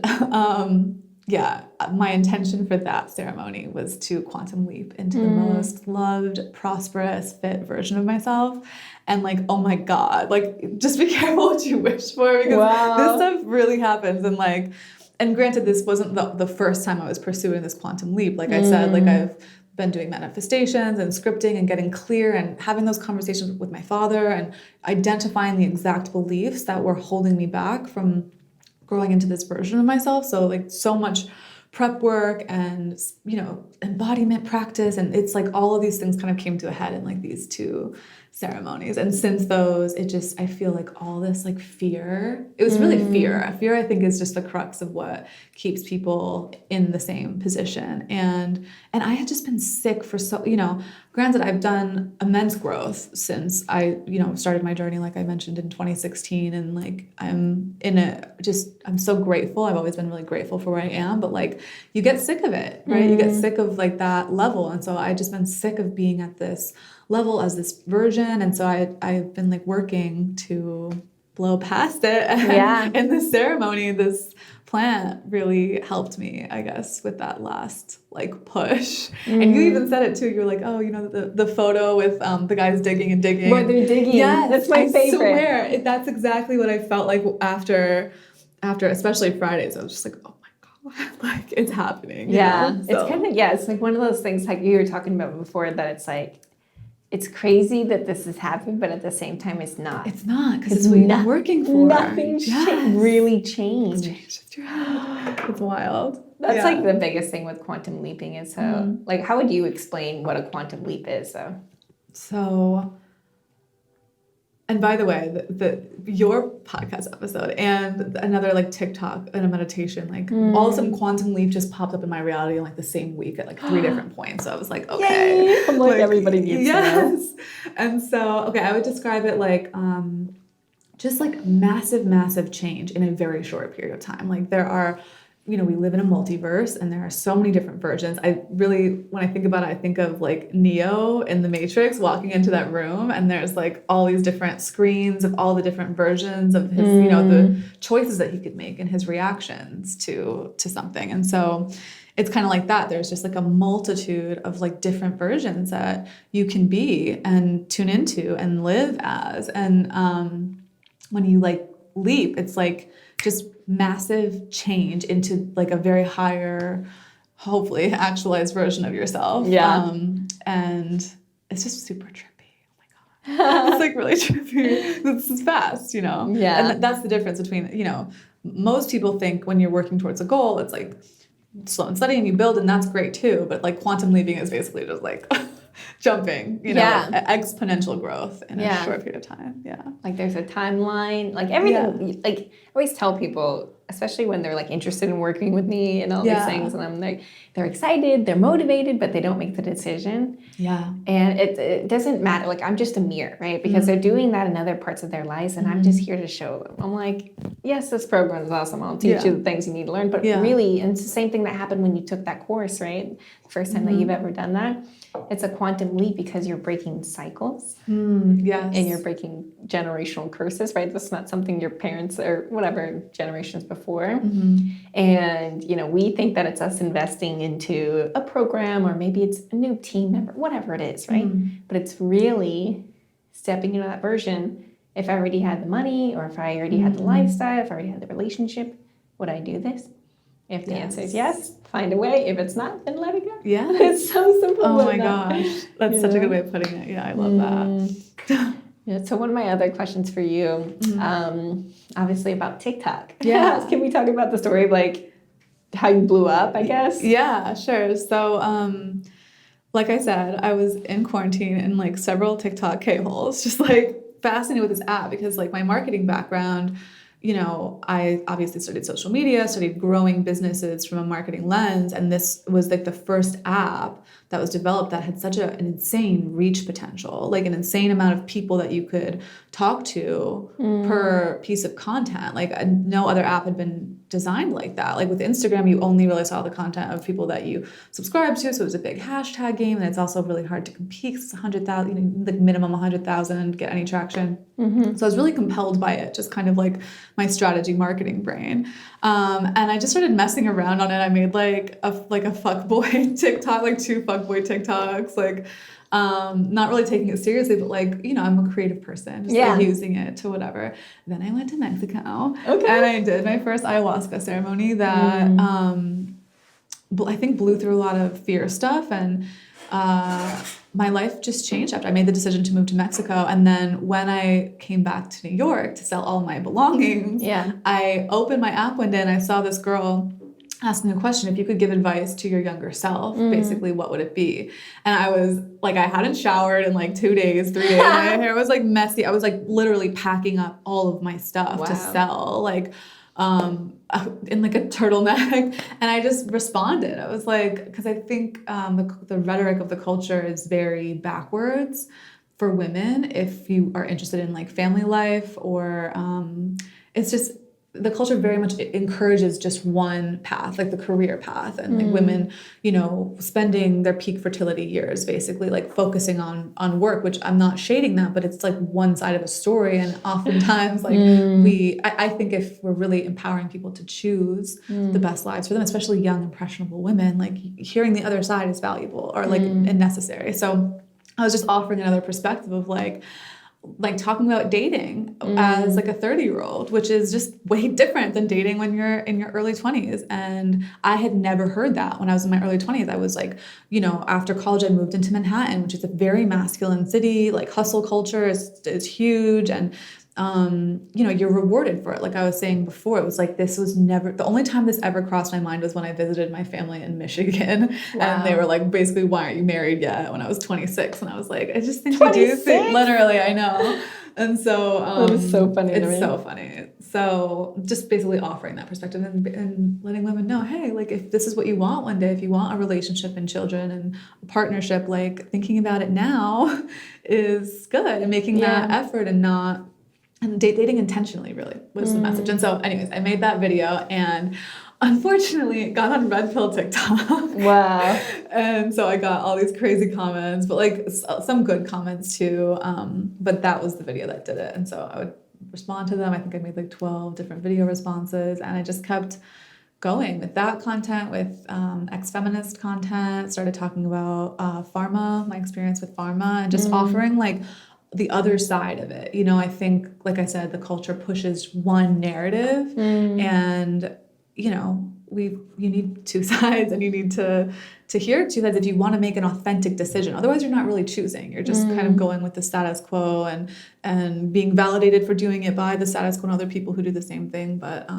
my intention for that ceremony was to quantum leap into the most loved, prosperous, fit version of myself. And like, oh my God, like just be careful what you wish for, because this stuff really happens. And like, and granted, this wasn't the first time I was pursuing this quantum leap. Like I said, like I've been doing manifestations and scripting and getting clear and having those conversations with my father and identifying the exact beliefs that were holding me back from growing into this version of myself. So like so much prep work and, you know, embodiment practice. And it's like all of these things kind of came to a head in like these two ceremonies. And since those, I feel like all this like fear, it was really fear. Fear, I think, is just the crux of what keeps people in the same position. And I had just been sick for granted, I've done immense growth since I, started my journey, like I mentioned, in 2016. And like, I'm so grateful. I've always been really grateful for where I am, but like you get sick of it, right? You get sick of like that level. And so I just been sick of being at this level as this version. And so I've been like working to blow past it. And in this ceremony, this plant really helped me, I guess, with that last like push. And you even said it too. You were like, oh, the photo with the guys digging and digging. Where they're digging. Yes, that's my favorite. I swear, that's exactly what I felt like after especially Fridays. I was just like, oh my God, like it's happening. Yeah. So. It's kind of, it's like one of those things like you were talking about before, that it's like, it's crazy that this is happening, but at the same time, it's not. It's not, because it's what you've been working for. Nothing really changed. It's wild. That's like the biggest thing with quantum leaping is like, how would you explain what a quantum leap is? So And by the way, your podcast episode and another like TikTok and a meditation, like all of a sudden Quantum Leap just popped up in my reality in like the same week at like 3 different points. So I was like, okay. Yay! I'm like everybody needs to know. And so, okay, I would describe it like just like massive, massive change in a very short period of time. Like there are, we live in a multiverse and there are so many different versions. When I think about it, I think of like Neo in the Matrix walking into that room and there's like all these different screens of all the different versions of his, the choices that he could make and his reactions to something. And so it's kind of like that. There's just like a multitude of like different versions that you can be and tune into and live as. And when you like leap, it's like just massive change into like a very higher, hopefully actualized version of yourself. Yeah. And it's just super trippy. Oh my God. It's like really trippy. This is fast, Yeah. And that's the difference between, most people think when you're working towards a goal, it's like slow and steady and you build and that's great too. But like quantum leaping is basically just like jumping, exponential growth in a short period of time. Yeah. Like there's a timeline, like everything, like I always tell people, especially when they're like interested in working with me and all these things, and I'm like, they're excited, they're motivated, but they don't make the decision. Yeah. And it doesn't matter. Like I'm just a mirror, right? Because they're doing that in other parts of their lives and I'm just here to show them. I'm like, yes, this program is awesome. I'll teach you the things you need to learn. But really, and it's the same thing that happened when you took that course, right? The first time that you've ever done that. It's a quantum leap because you're breaking cycles. Yes. And you're breaking generational curses, right? That's not something your parents or whatever generations before. And, we think that it's us investing into a program or maybe it's a new team member, whatever it is, right? But it's really stepping into that version. If I already had the money or if I already had the lifestyle, if I already had the relationship, would I do this? If the answer is yes, find a way. If it's not, then let it go. Yeah. It's so simple. Oh my gosh. That's such a good way of putting it. Yeah, I love that. Yeah, so one of my other questions for you, obviously about TikTok. Yeah. Can we talk about the story of like how you blew up, I guess? Yeah, sure. So, like I said, I was in quarantine in like several TikTok K-holes, just like fascinated with this app because like my marketing background, I obviously studied social media, studied growing businesses from a marketing lens. And this was like the first app that was developed that had such an insane reach potential, like an insane amount of people that you could talk to per piece of content. Like no other app had been designed like that. Like with Instagram, you only really saw the content of people that you subscribe to. So it was a big hashtag game. And it's also really hard to compete. It's 100,000, like minimum 100,000 to get any traction. So I was really compelled by it, just kind of like my strategy marketing brain. And I just started messing around on it. I made like a fuckboy TikTok, like 2 fuckboy TikToks, like not really taking it seriously, but like, I'm a creative person, just like using it to whatever. Then I went to Mexico and I did my first ayahuasca ceremony that I think blew through a lot of fear stuff and my life just changed after I made the decision to move to Mexico. And then when I came back to New York to sell all my belongings, I opened my app one day and I saw this girl asking a question, if you could give advice to your younger self, basically, what would it be? And I was like, I hadn't showered in like 2 days, 3 days. My hair was like messy. I was like literally packing up all of my stuff to sell, like in like a turtleneck. And I just responded. I was like, because I think the rhetoric of the culture is very backwards for women if you are interested in like family life or it's just the culture very much encourages just one path, like the career path, and like women, spending their peak fertility years basically like focusing on work, which I'm not shading that, but it's like one side of a story. And oftentimes like I think if we're really empowering people to choose the best lives for them, especially young, impressionable women, like hearing the other side is valuable or like and necessary. So I was just offering another perspective of like talking about dating as like a 30-year-old, which is just way different than dating when you're in your early 20s. And I had never heard that when I was in my early 20s. I was like, after college, I moved into Manhattan, which is a very masculine city. Like hustle culture is huge. And you're rewarded for it. Like I was saying before, it was like, this was never, the only time this ever crossed my mind was when I visited my family in Michigan. And they were like, basically, why aren't you married yet? When I was 26. And I was like, I just think 26? You do think, literally, I know. And so that is so funny to it's me. so funny. So just basically offering that perspective and letting women know, hey, like if this is what you want one day, if you want a relationship and children and a partnership, like thinking about it now is good, and making that effort and not and dating intentionally really was the message. And so anyways, I made that video, and unfortunately it got on Red Pill TikTok. Wow. And so I got all these crazy comments, but like some good comments too. But that was the video that did it. And so I would respond to them. I think I made like 12 different video responses, and I just kept going with that content, with ex-feminist content, started talking about pharma, my experience with pharma, and just offering like the other side of it. You know, I think, like I said, the culture pushes one narrative, and you know, you need two sides, and you need to hear two sides if you want to make an authentic decision. Otherwise, you're not really choosing. You're just kind of going with the status quo and being validated for doing it by the status quo and other people who do the same thing. But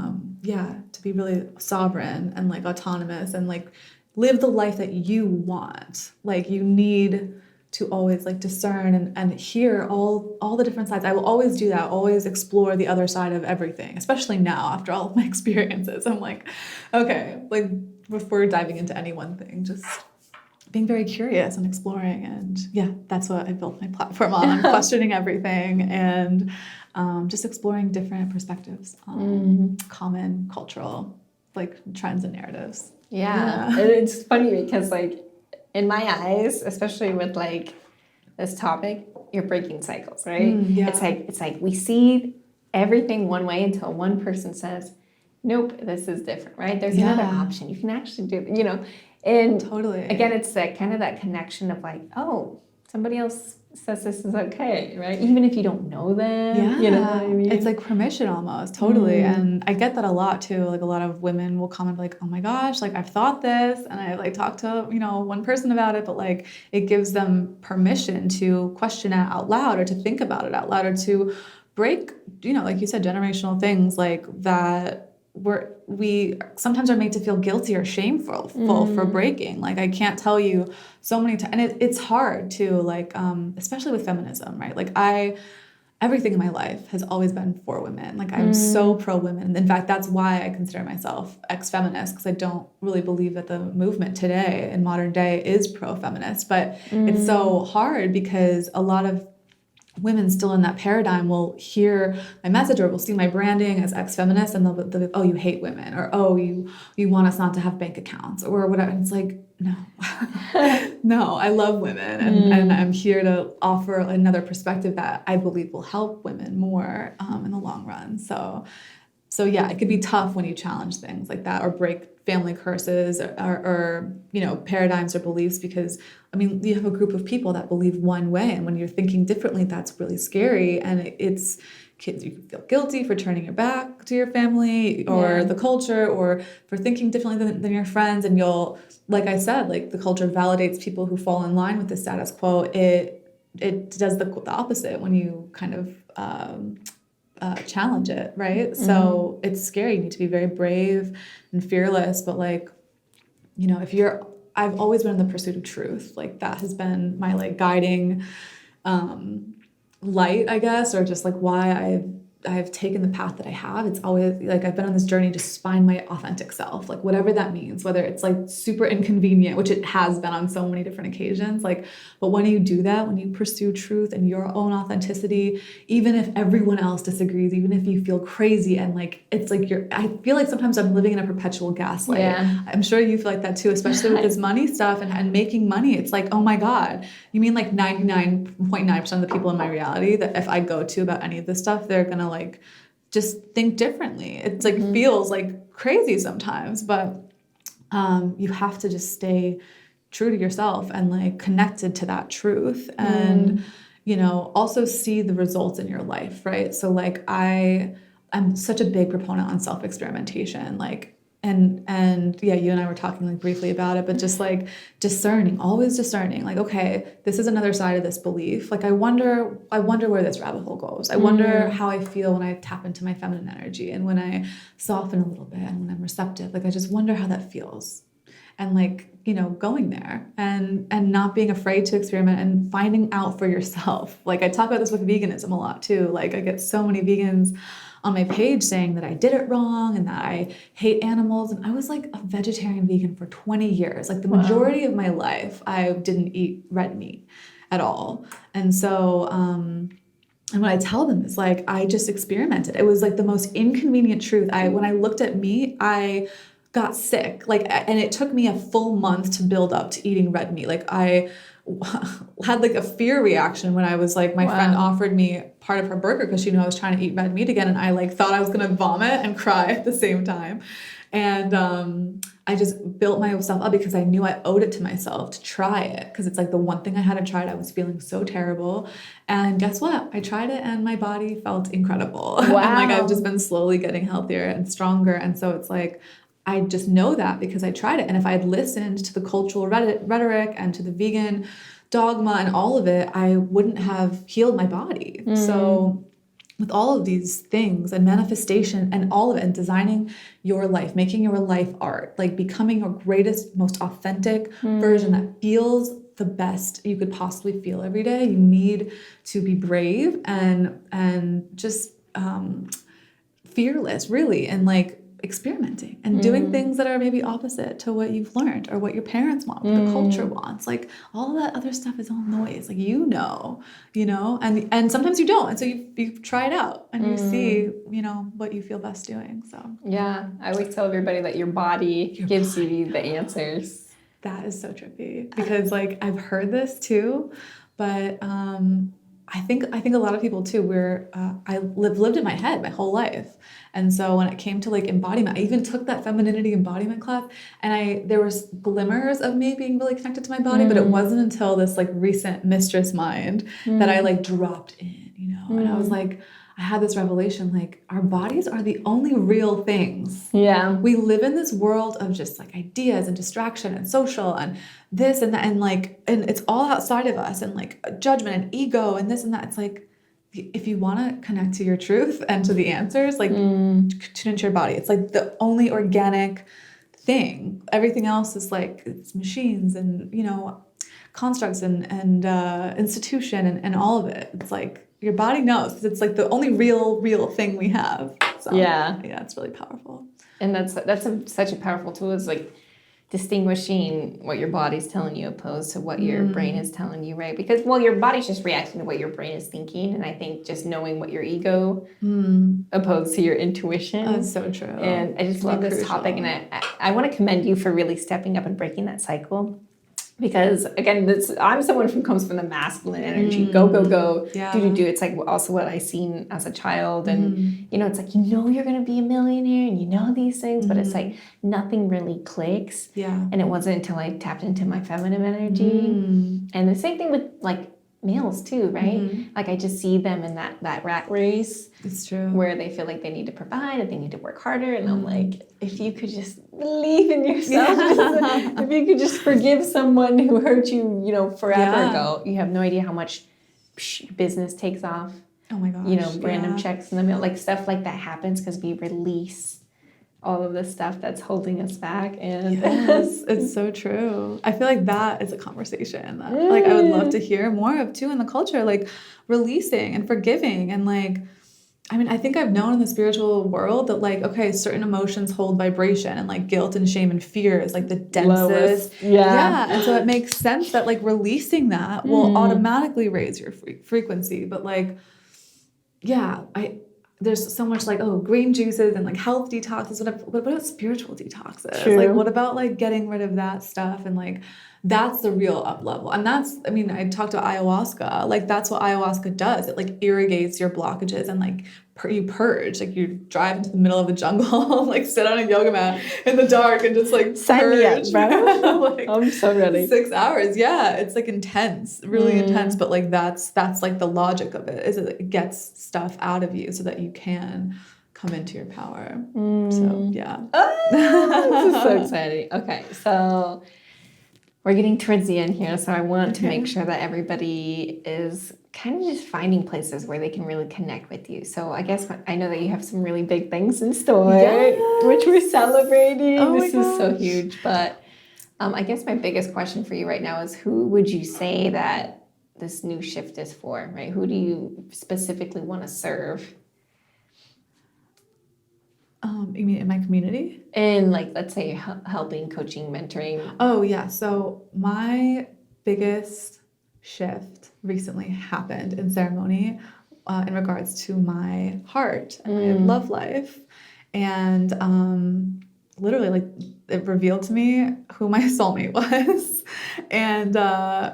yeah, to be really sovereign and like autonomous and like live the life that you want. Like you need to always like discern and hear all the different sides. I will always do that, always explore the other side of everything, especially now after all of my experiences. I'm like, okay, like before diving into any one thing, just being very curious and exploring. And yeah, that's what I built my platform on. I'm questioning everything and just exploring different perspectives on common cultural like trends and narratives. Yeah. It's funny because like in my eyes, especially with like this topic, you're breaking cycles, right? It's like we see everything one way until one person says, nope, this is different, right? There's another option. You can actually do, you know, and totally. Again, it's that kind of that connection of like, oh, somebody else says this is okay, right? Even if you don't know them, you know what I mean? It's like permission almost, totally. And I get that a lot too. Like a lot of women will comment like, oh my gosh, like I've thought this, and I like talked to, you know, one person about it, but like it gives them permission to question it out loud or to think about it out loud or to break, you know, like you said, generational things like that we sometimes are made to feel guilty or shameful for breaking. Like I can't tell you so many times, and it's hard too, like especially with feminism, right? Like everything in my life has always been for women. Like I'm so pro women. In fact, that's why I consider myself ex-feminist, because I don't really believe that the movement today in modern day is pro-feminist. But it's so hard because a lot of women still in that paradigm will hear my message or will see my branding as ex-feminist, and they'll be, oh, you hate women, or oh, you want us not to have bank accounts or whatever. And it's like, no, no, I love women, and I'm here to offer another perspective that I believe will help women more in the long run. So yeah, it could be tough when you challenge things like that or break family curses or you know, paradigms or beliefs, because I mean, you have a group of people that believe one way, and when you're thinking differently, that's really scary. And it's kids, you can feel guilty for turning your back to your family or the culture, or for thinking differently than your friends. And you'll, like I said, like the culture validates people who fall in line with the status quo. It does the opposite when you kind of challenge it, right? So it's scary. You need to be very brave and fearless. But like, you know, I've always been in the pursuit of truth. Like that has been my like guiding light, I guess, or just like why I've taken the path that I have. It's always like I've been on this journey to find my authentic self, like whatever that means, whether it's like super inconvenient, which it has been on so many different occasions. Like, but when you do that, when you pursue truth and your own authenticity, even if everyone else disagrees, even if you feel crazy and like, it's like I feel like sometimes I'm living in a perpetual gaslight. Yeah. I'm sure you feel like that too, especially with this money stuff and making money. It's like, oh my God, you mean like 99.9% of the people in my reality that if I go to about any of this stuff, they're going to like just think differently. It's like feels like crazy sometimes, but you have to just stay true to yourself and like connected to that truth and you know, also see the results in your life, right? So like I'm such a big proponent on self-experimentation, like and yeah, you and I were talking like briefly about it, but just like always discerning, like, okay, this is another side of this belief. Like I wonder where this rabbit hole goes. I wonder how I feel when I tap into my feminine energy and when I soften a little bit and when I'm receptive. Like I just wonder how that feels. and like, you know, going there and not being afraid to experiment and finding out for yourself. Like I talk about this with veganism a lot too. Like I get so many vegans on my page saying that I did it wrong and that I hate animals. And I was like a vegetarian vegan for 20 years. Like the majority of my life, I didn't eat red meat at all. And so, and what I tell them is like, I just experimented. It was like the most inconvenient truth. When I looked at meat, I got sick. Like, and it took me a full month to build up to eating red meat. Like I had like a fear reaction when I was like, my friend offered me part of her burger because she knew I was trying to eat red meat again. And I like thought I was going to vomit and cry at the same time. And, I just built myself up because I knew I owed it to myself to try it. Because it's like the one thing I hadn't tried. I was feeling so terrible. And guess what? I tried it and my body felt incredible. Wow. And like I've just been slowly getting healthier and stronger. And so it's like, I just know that because I tried it. And if I had listened to the cultural rhetoric and to the vegan dogma and all of it, I wouldn't have healed my body. So with all of these things and manifestation and all of it and designing your life, making your life art, like becoming your greatest, most authentic version that feels the best you could possibly feel every day, you need to be brave and just fearless, really, and like experimenting and doing things that are maybe opposite to what you've learned or what your parents want, what the culture wants. Like all of that other stuff is all noise. Like you know, and sometimes you don't. And so you try it out and you see, you know, what you feel best doing. So yeah, I always tell everybody that your body gives you the answers. That is so trippy because like I've heard this too, but I think a lot of people too, I lived in my head my whole life. And so when it came to like embodiment, I even took that femininity embodiment class and there was glimmers of me being really connected to my body, but it wasn't until this like recent mistress mind that I like dropped in, you know, and I was like, I had this revelation, like our bodies are the only real things. Yeah. We live in this world of just like ideas and distraction and social and this and that and like, and it's all outside of us and like judgment and ego and this and that. It's like, if you want to connect to your truth and to the answers, like tune into your body. It's like the only organic thing. Everything else is like it's machines and, you know, constructs and institution and all of it. It's like your body knows because it's like the only real thing we have. So, yeah, it's really powerful. And that's such a powerful tool. Is like distinguishing what your body's telling you opposed to what your brain is telling you, right? Because, well, your body's just reacting to what your brain is thinking. And I think just knowing what your ego opposed to your intuition. That's so true. And I just love this topic. And I want to commend you for really stepping up and breaking that cycle. Because again, I'm someone who comes from the masculine energy, go, do. It's like also what I seen as a child. And, you know, it's like, you know, you're going to be a millionaire and you know these things, but it's like nothing really clicks. Yeah. And it wasn't until I tapped into my feminine energy. And the same thing with like males too, right? Like I just see them in that rat race. It's true. Where they feel like they need to provide and they need to work harder. And I'm like, if you could just believe in yourself, if you could just forgive someone who hurt you, you know, forever ago, you have no idea how much business takes off. Oh my gosh. You know, random checks in the mail, like stuff like that happens because we release all of the stuff that's holding us back. And yes, it's so true. I feel like that is a conversation that like I would love to hear more of too in the culture, like releasing and forgiving. And like, I mean, I think I've known in the spiritual world that like, okay, certain emotions hold vibration and like guilt and shame and fear is like the densest. Yeah. And so it makes sense that like releasing that will automatically raise your frequency. But like, yeah, there's so much like, oh, green juices and like health detoxes, whatever. What about spiritual detoxes? True. Like, what about like getting rid of that stuff? And like, that's the real up level. And that's, I mean, I talked about ayahuasca. Like, that's what ayahuasca does. It like irrigates your blockages and like you purge. Like, you drive into the middle of the jungle, like sit on a yoga mat in the dark and just like sign me up, bro. Like, I'm so ready. 6 hours. Yeah, it's like intense, really intense. But like that's like the logic of it, is it gets stuff out of you so that you can come into your power. So yeah. This is so exciting. Okay, so we're getting towards the end here, so I want to make sure that everybody is kind of just finding places where they can really connect with you. So I guess I know that you have some really big things in store, which we're celebrating. This is so huge, but I guess my biggest question for you right now is who would you say that this new shift is for, right? Who do you specifically want to serve? You mean in my community? And like, let's say helping, coaching, mentoring. Oh, yeah. So my biggest shift recently happened in ceremony in regards to my heart and my love life. And literally, like, it revealed to me who my soulmate was and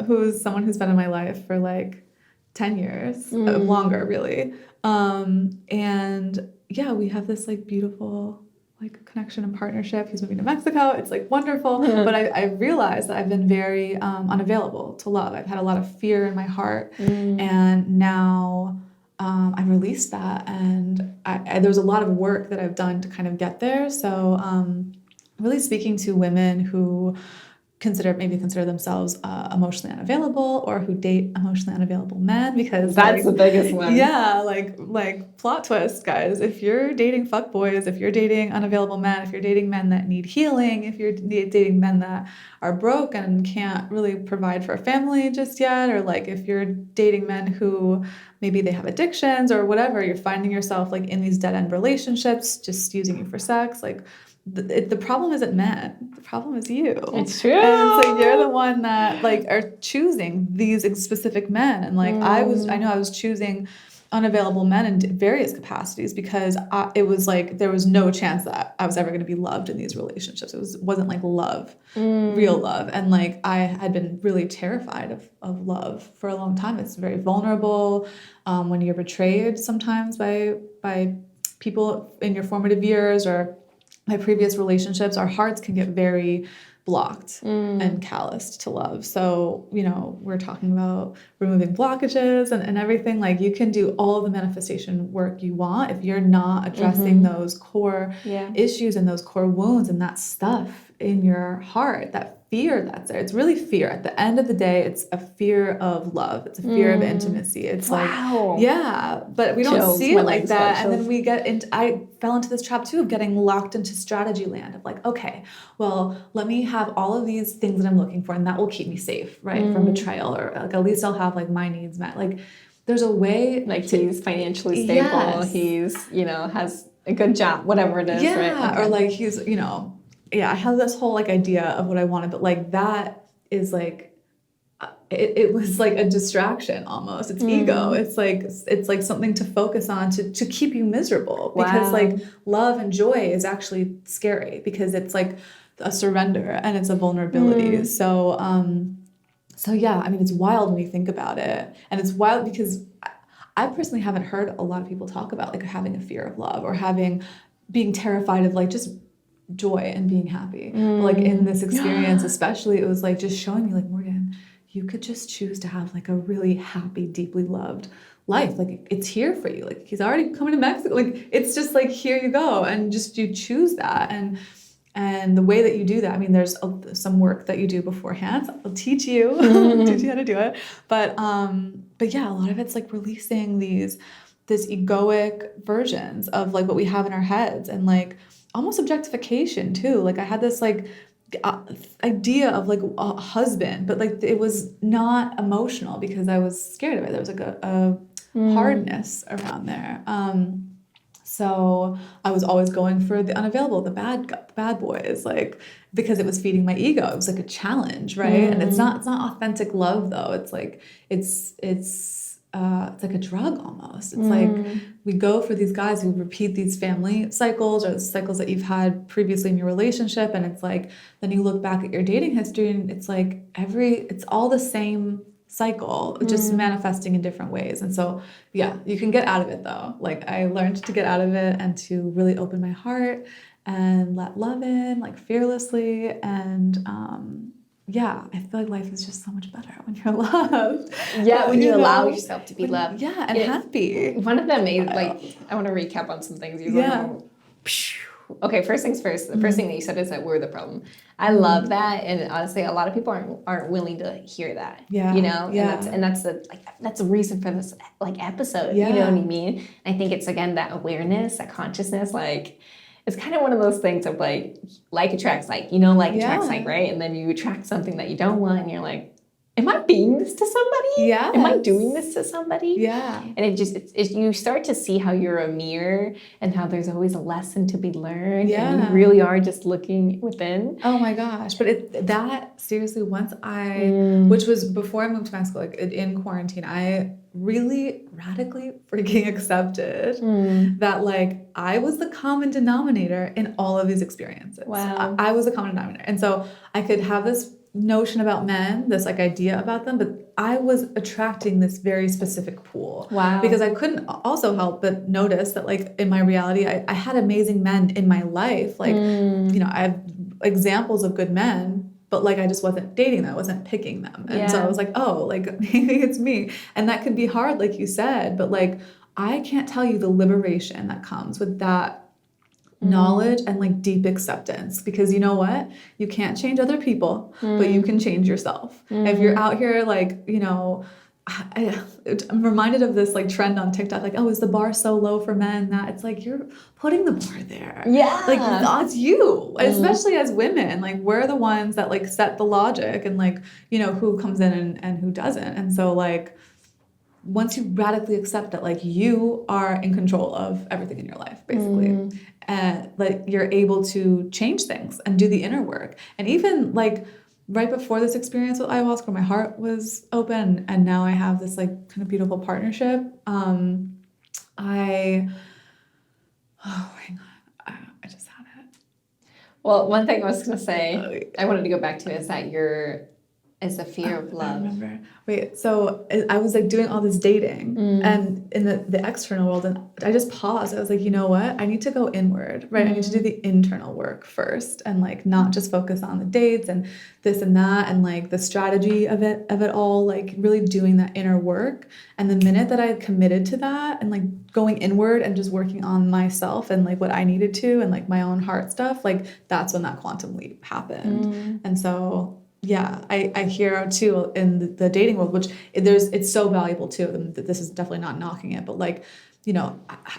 who's someone who's been in my life for like 10 years, longer, really. And yeah, we have this like beautiful like connection and partnership. He's moving to Mexico. It's like wonderful. But I realized that I've been very unavailable to love. I've had a lot of fear in my heart. And now I released that. And there's a lot of work that I've done to kind of get there. So really speaking to women who maybe consider themselves emotionally unavailable, or who date emotionally unavailable men, because that's the biggest one. Yeah, like plot twist, guys. If you're dating fuckboys, if you're dating unavailable men, if you're dating men that need healing, if you're dating men that are broke and can't really provide for a family just yet, or like if you're dating men who maybe they have addictions or whatever, you're finding yourself like in these dead-end relationships, just using you for sex, like the problem isn't men. The problem is you. It's true. And so you're the one that like are choosing these specific men. And like I know I was choosing unavailable men in various capacities because it was like there was no chance that I was ever going to be loved in these relationships. It wasn't like love, real love. And like I had been really terrified of love for a long time. It's very vulnerable when you're betrayed sometimes by people in your formative years or my previous relationships. Our hearts can get very blocked and calloused to love. So, you know, we're talking about removing blockages and everything. Like you can do all the manifestation work you want if you're not addressing those core issues and those core wounds and that stuff in your heart, that fear that's there. It's really fear. At the end of the day, it's a fear of love. It's a fear of intimacy. It's like, yeah, but we don't see it like that. And then we I fell into this trap too of getting locked into strategy land of like, okay, well, let me have all of these things that I'm looking for and that will keep me safe, right? From betrayal, or like at least I'll have like my needs met. Like there's a way. Like he's financially stable. He's, you know, has a good job, whatever it is, right? Okay. Or like he's, you know, I have this whole like idea of what I wanted, but like that is like, it was like a distraction almost. It's ego. It's like something to focus on to keep you miserable because like love and joy is actually scary because it's like a surrender and it's a vulnerability. So yeah, I mean, it's wild when you think about it, and it's wild because I personally haven't heard a lot of people talk about like having a fear of love or being terrified of like just joy and being happy. Like in this experience, especially, it was like just showing me like, Morgan, you could just choose to have like a really happy, deeply loved life. Like it's here for you. Like he's already coming to Mexico. Like it's just like, here you go. And just you choose that. And the way that you do that, I mean, there's some work that you do beforehand. I'll teach you, teach you how to do it. But yeah, a lot of it's like releasing this egoic versions of like what we have in our heads and like almost objectification too. Like I had this like idea of like a husband, but like it was not emotional because I was scared of it. There was like a hardness around there. So I was always going for the unavailable, the bad boys, like because it was feeding my ego. It was like a challenge, right? And it's not authentic love though. It's like it's like a drug almost. It's like we go for these guys who repeat these family cycles or the cycles that you've had previously in your relationship, and it's like then you look back at your dating history and it's like it's all the same cycle, just manifesting in different ways. And so yeah, you can get out of it though. Like I learned to get out of it and to really open my heart and let love in like fearlessly. And yeah, I feel like life is just so much better when you're loved. Yeah, when you allow yourself to be loved. Yeah, and happy. One of them made, like, I want to recap on some things. Okay, first things first. The first thing that you said is that we're the problem. I love that, and honestly, a lot of people aren't willing to hear that. Yeah, you know, and that's the reason for this like episode. Yeah. You know what I mean? I think it's again that awareness, that consciousness, like. it's kind of one of those things of like attracts like, like attracts like, right? And then you attract something that you don't want and you're like, am I being this to somebody? Yeah. Am I doing this to somebody? Yeah. And you start to see how you're a mirror and how there's always a lesson to be learned. Yeah. And you really are just looking within. Oh my gosh. But that seriously, once which was before I moved to Mexico, like in quarantine, I really radically freaking accepted that like I was the common denominator in all of these experiences. Wow. I was the common denominator. And so I could have this notion about men, this like idea about them, but I was attracting this very specific pool. Wow. Because I couldn't also help but notice that like in my reality, I had amazing men in my life. Like, I have examples of good men, but like I just wasn't dating them, I wasn't picking them. And so I was like, oh, like maybe it's me. And that could be hard, like you said, but like I can't tell you the liberation that comes with that knowledge and like deep acceptance, because you know what, you can't change other people, but you can change yourself. If you're out here like, I'm reminded of this like trend on TikTok, like, oh, is the bar so low for men that it's like you're putting the bar there. Yeah. Like that's you, especially as women, like we're the ones that like set the logic and like, who comes in and who doesn't. And so like once you radically accept that like you are in control of everything in your life, basically, and like you're able to change things and do the inner work. And even like right before this experience with ayahuasca, my heart was open, and now I have this like kind of beautiful partnership. Hang on, I just had it. Well, one thing I was going to say, I wanted to go back to is that is the fear of love. I remember. Wait, so I was like doing all this dating and in the external world, and I just paused. I was like, you know what? I need to go inward, right? I need to do the internal work first, and like not just focus on the dates and this and that and like the strategy of it all, like really doing that inner work. And the minute that I committed to that and like going inward and just working on myself and like what I needed to and like my own heart stuff, like that's when that quantum leap happened. And so yeah, I hear too in the dating world, which it's so valuable too. And this is definitely not knocking it, but like,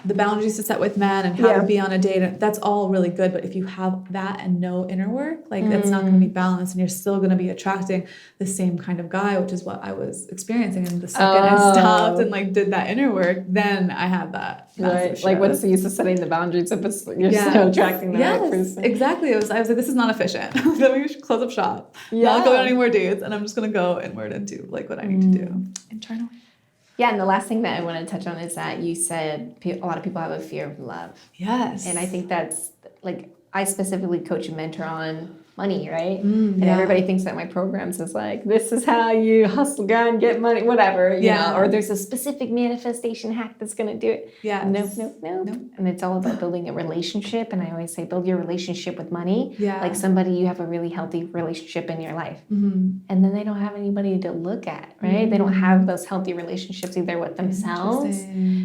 the boundaries to set with men and how to be on a date, that's all really good. But if you have that and no inner work, like it's not going to be balanced, and you're still going to be attracting the same kind of guy, which is what I was experiencing. And the second I stopped and like did that inner work, then I had that. Right. Like what's the use of setting the boundaries if you're still attracting the right person? Exactly. I was like, this is not efficient. Then we should close up shop. Not go on any more dates, and I'm just going to go inward and do like what I need to do internally. Yeah, and the last thing that I want to touch on is that you said a lot of people have a fear of love. Yes. And I think that's, like, I specifically coach and mentor on money, right? And everybody thinks that my programs is like, this is how you hustle, grind, get money, whatever, you know, or there's a specific manifestation hack that's going to do it. Yeah. Nope. And it's all about building a relationship. And I always say, build your relationship with money. Yeah. Like somebody, you have a really healthy relationship in your life. And then they don't have anybody to look at, right? They don't have those healthy relationships either with themselves,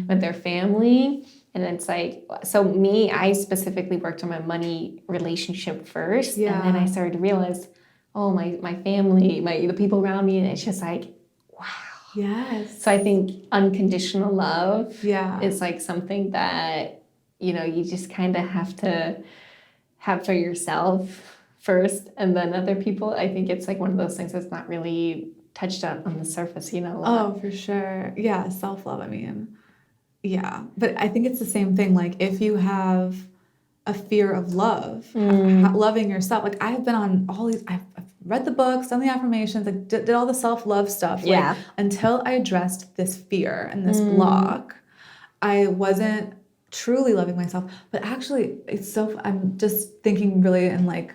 with their family. And it's like, so me, I specifically worked on my money relationship first. And then I started to realize, oh, my family, the people around me, and it's just like, wow. Yes. So I think unconditional love is like something that, you just kind of have to have for yourself first, and then other people. I think it's like one of those things that's not really touched on the surface, Oh, for sure. Yeah, self-love, I mean. Yeah, but I think it's the same thing. Like if you have a fear of love, loving yourself. Like I've been on all these, I've read the books, done the affirmations, like did all the self-love stuff. Like, until I addressed this fear and this block, I wasn't truly loving myself. But actually, I'm just thinking really in like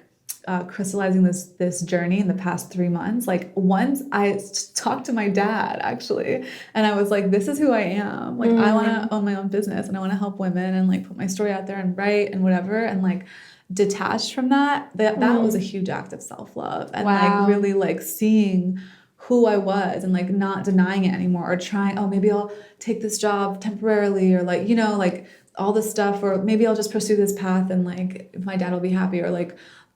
crystallizing this journey in the past 3 months. Like once I talked to my dad actually, and I was like, this is who I am. Like I want to own my own business, and I want to help women and like put my story out there and write and whatever. And like detached from that was a huge act of self-love, and like really like seeing who I was and like not denying it anymore, or trying, oh, maybe I'll take this job temporarily, or like, like all this stuff, or maybe I'll just pursue this path and like my dad will be happy, or like,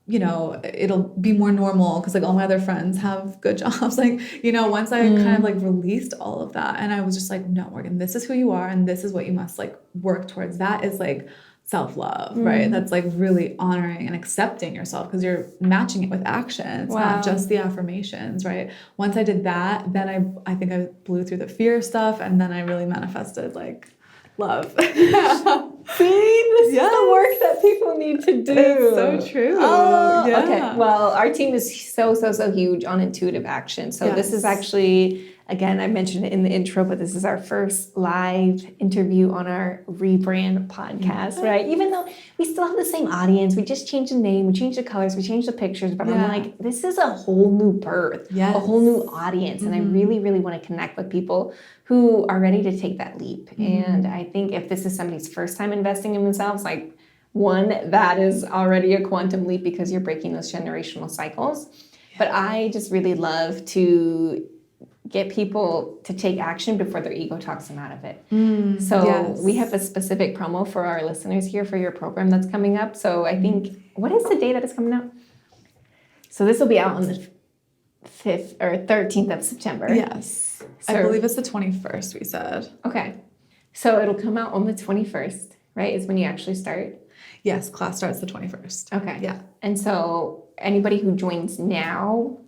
it'll be more normal because like all my other friends have good jobs. Like, once I kind of like released all of that, and I was just like, no, Morgan, this is who you are, and this is what you must like work towards. That is like self-love, right? That's like really honoring and accepting yourself because you're matching it with action. It's not just the affirmations, right? Once I did that, then I think I blew through the fear stuff, and then I really manifested like love. See, this is the work that people need to do. It's so true. Oh, okay. Well, our team is so huge on intuitive action. So this is actually, again, I mentioned it in the intro, but this is our first live interview on our Rebrand podcast, right? Even though we still have the same audience, we just changed the name, we changed the colors, we changed the pictures, but I'm like, this is a whole new birth, a whole new audience. And I really want to connect with people who are ready to take that leap. And I think if this is somebody's first time investing in themselves, like one, that is already a quantum leap because you're breaking those generational cycles. But I just really love to get people to take action before their ego talks them out of it. So we have a specific promo for our listeners here for your program that's coming up. So I think, what is the day that it's coming out? So this will be out on the 5th or 13th of September. Yes. So, I believe it's the 21st, we said. Okay. So it'll come out on the 21st, right? Is when you actually start? Yes, class starts the 21st. Okay. Yeah. And so anybody who joins now,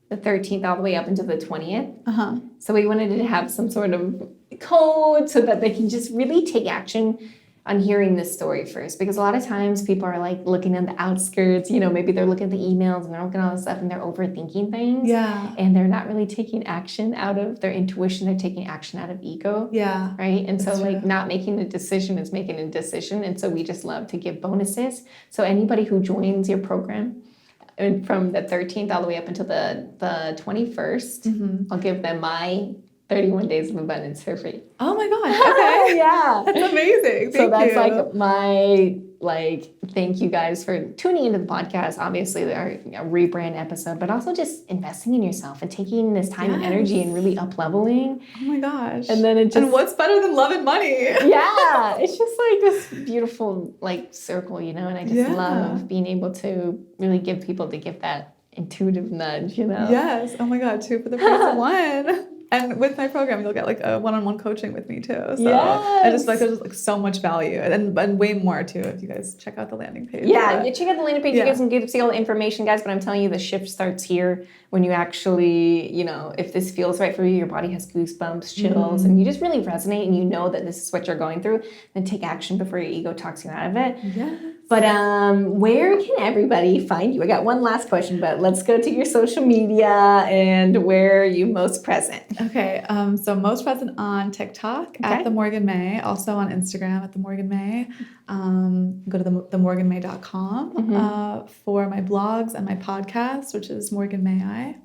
the 13th all the way up until the 20th. So we wanted to have some sort of code so that they can just really take action on hearing this story first. Because a lot of times people are like looking at the outskirts, you know, maybe they're looking at the emails and they're looking at all this stuff and they're overthinking things. Yeah. And they're not really taking action out of their intuition. They're taking action out of ego. Yeah. Right. And That's so like true. not making a decision is making a decision. And so we just love to give bonuses. So anybody who joins your program, and from the 13th all the way up until the 21st, I'll give them my 31 days of abundance for free. Oh my gosh. Okay. Yeah. That's amazing. So that's you. like my, thank you guys for tuning into the podcast. Obviously, our rebrand episode, but also just investing in yourself and taking this time and energy and really up-leveling. Oh my gosh. And then And what's better than love and money? Yeah. It's just like this beautiful circle, you know, and I just love being able to really give people to give that intuitive nudge, you know? Yes. Oh my God. 2 for the price of 1. And with my program, you'll get like a one-on-one coaching with me too. So I just like, there's just like so much value and way more too if you guys check out the landing page. Yeah, you check out the landing page. You guys can get to see all the information, guys. But I'm telling you, the shift starts here when you actually, you know, if this feels right for you, your body has goosebumps, chills, and you just really resonate and you know that this is what you're going through, then take action before your ego talks you out of it. Yeah. But where can everybody find you? I got one last question, but let's go to your social media and where are you most present? Okay, so most present on TikTok at The Morgan May, also on Instagram at The Morgan May. Go to themorganmay.com for my blogs and my podcast, which is Morgan May I.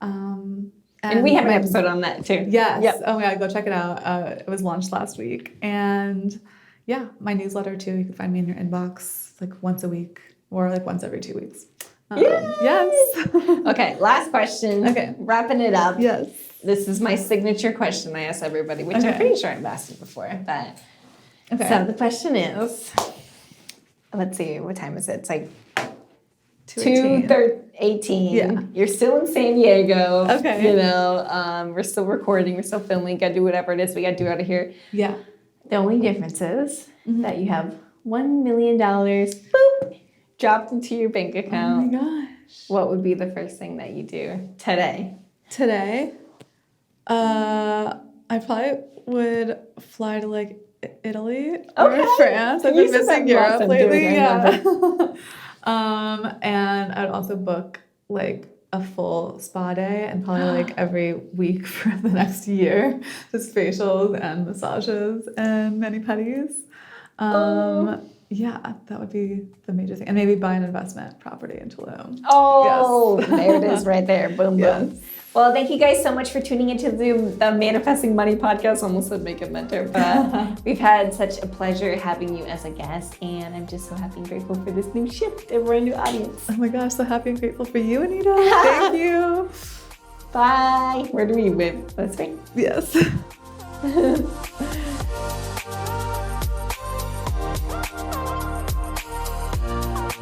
And we have an episode on that too. Yes. Yep. Oh my God, go check it out. It was launched last week. And yeah, my newsletter too. You can find me in your inbox like once a week or like once every 2 weeks. Yes. Okay, last question. Okay. Wrapping it up. Yes. This is my signature question I ask everybody, which I'm pretty sure I've asked it before. But so the question is, let's see, what time is it? It's like 2:18. Yeah. You're still in San Diego. Okay. You know, we're still recording, we're still filming, gotta do whatever it is we gotta do out of here. Yeah. The only difference is that you have $1 million, boop, dropped into your bank account. Oh my gosh. What would be the first thing that you do today? Today, I probably would fly to like Italy or France. I've been missing Europe lately. Yeah. And I'd also book like a full spa day and probably like every week for the next year, just facials and massages and mani-pedis. Yeah, that would be the major thing. And maybe buy an investment property in Tulum. Oh, yes. There it is right there. Boom, Yes. boom. Well, thank you guys so much for tuning into the Manifesting Money podcast. Almost said Make It Mentor, but we've had such a pleasure having you as a guest, and I'm just so happy and grateful for this new shift and brand new audience. Oh my gosh, so happy and grateful for you, Anita. Thank you. Bye. Where do we win? Let's ring. Yes.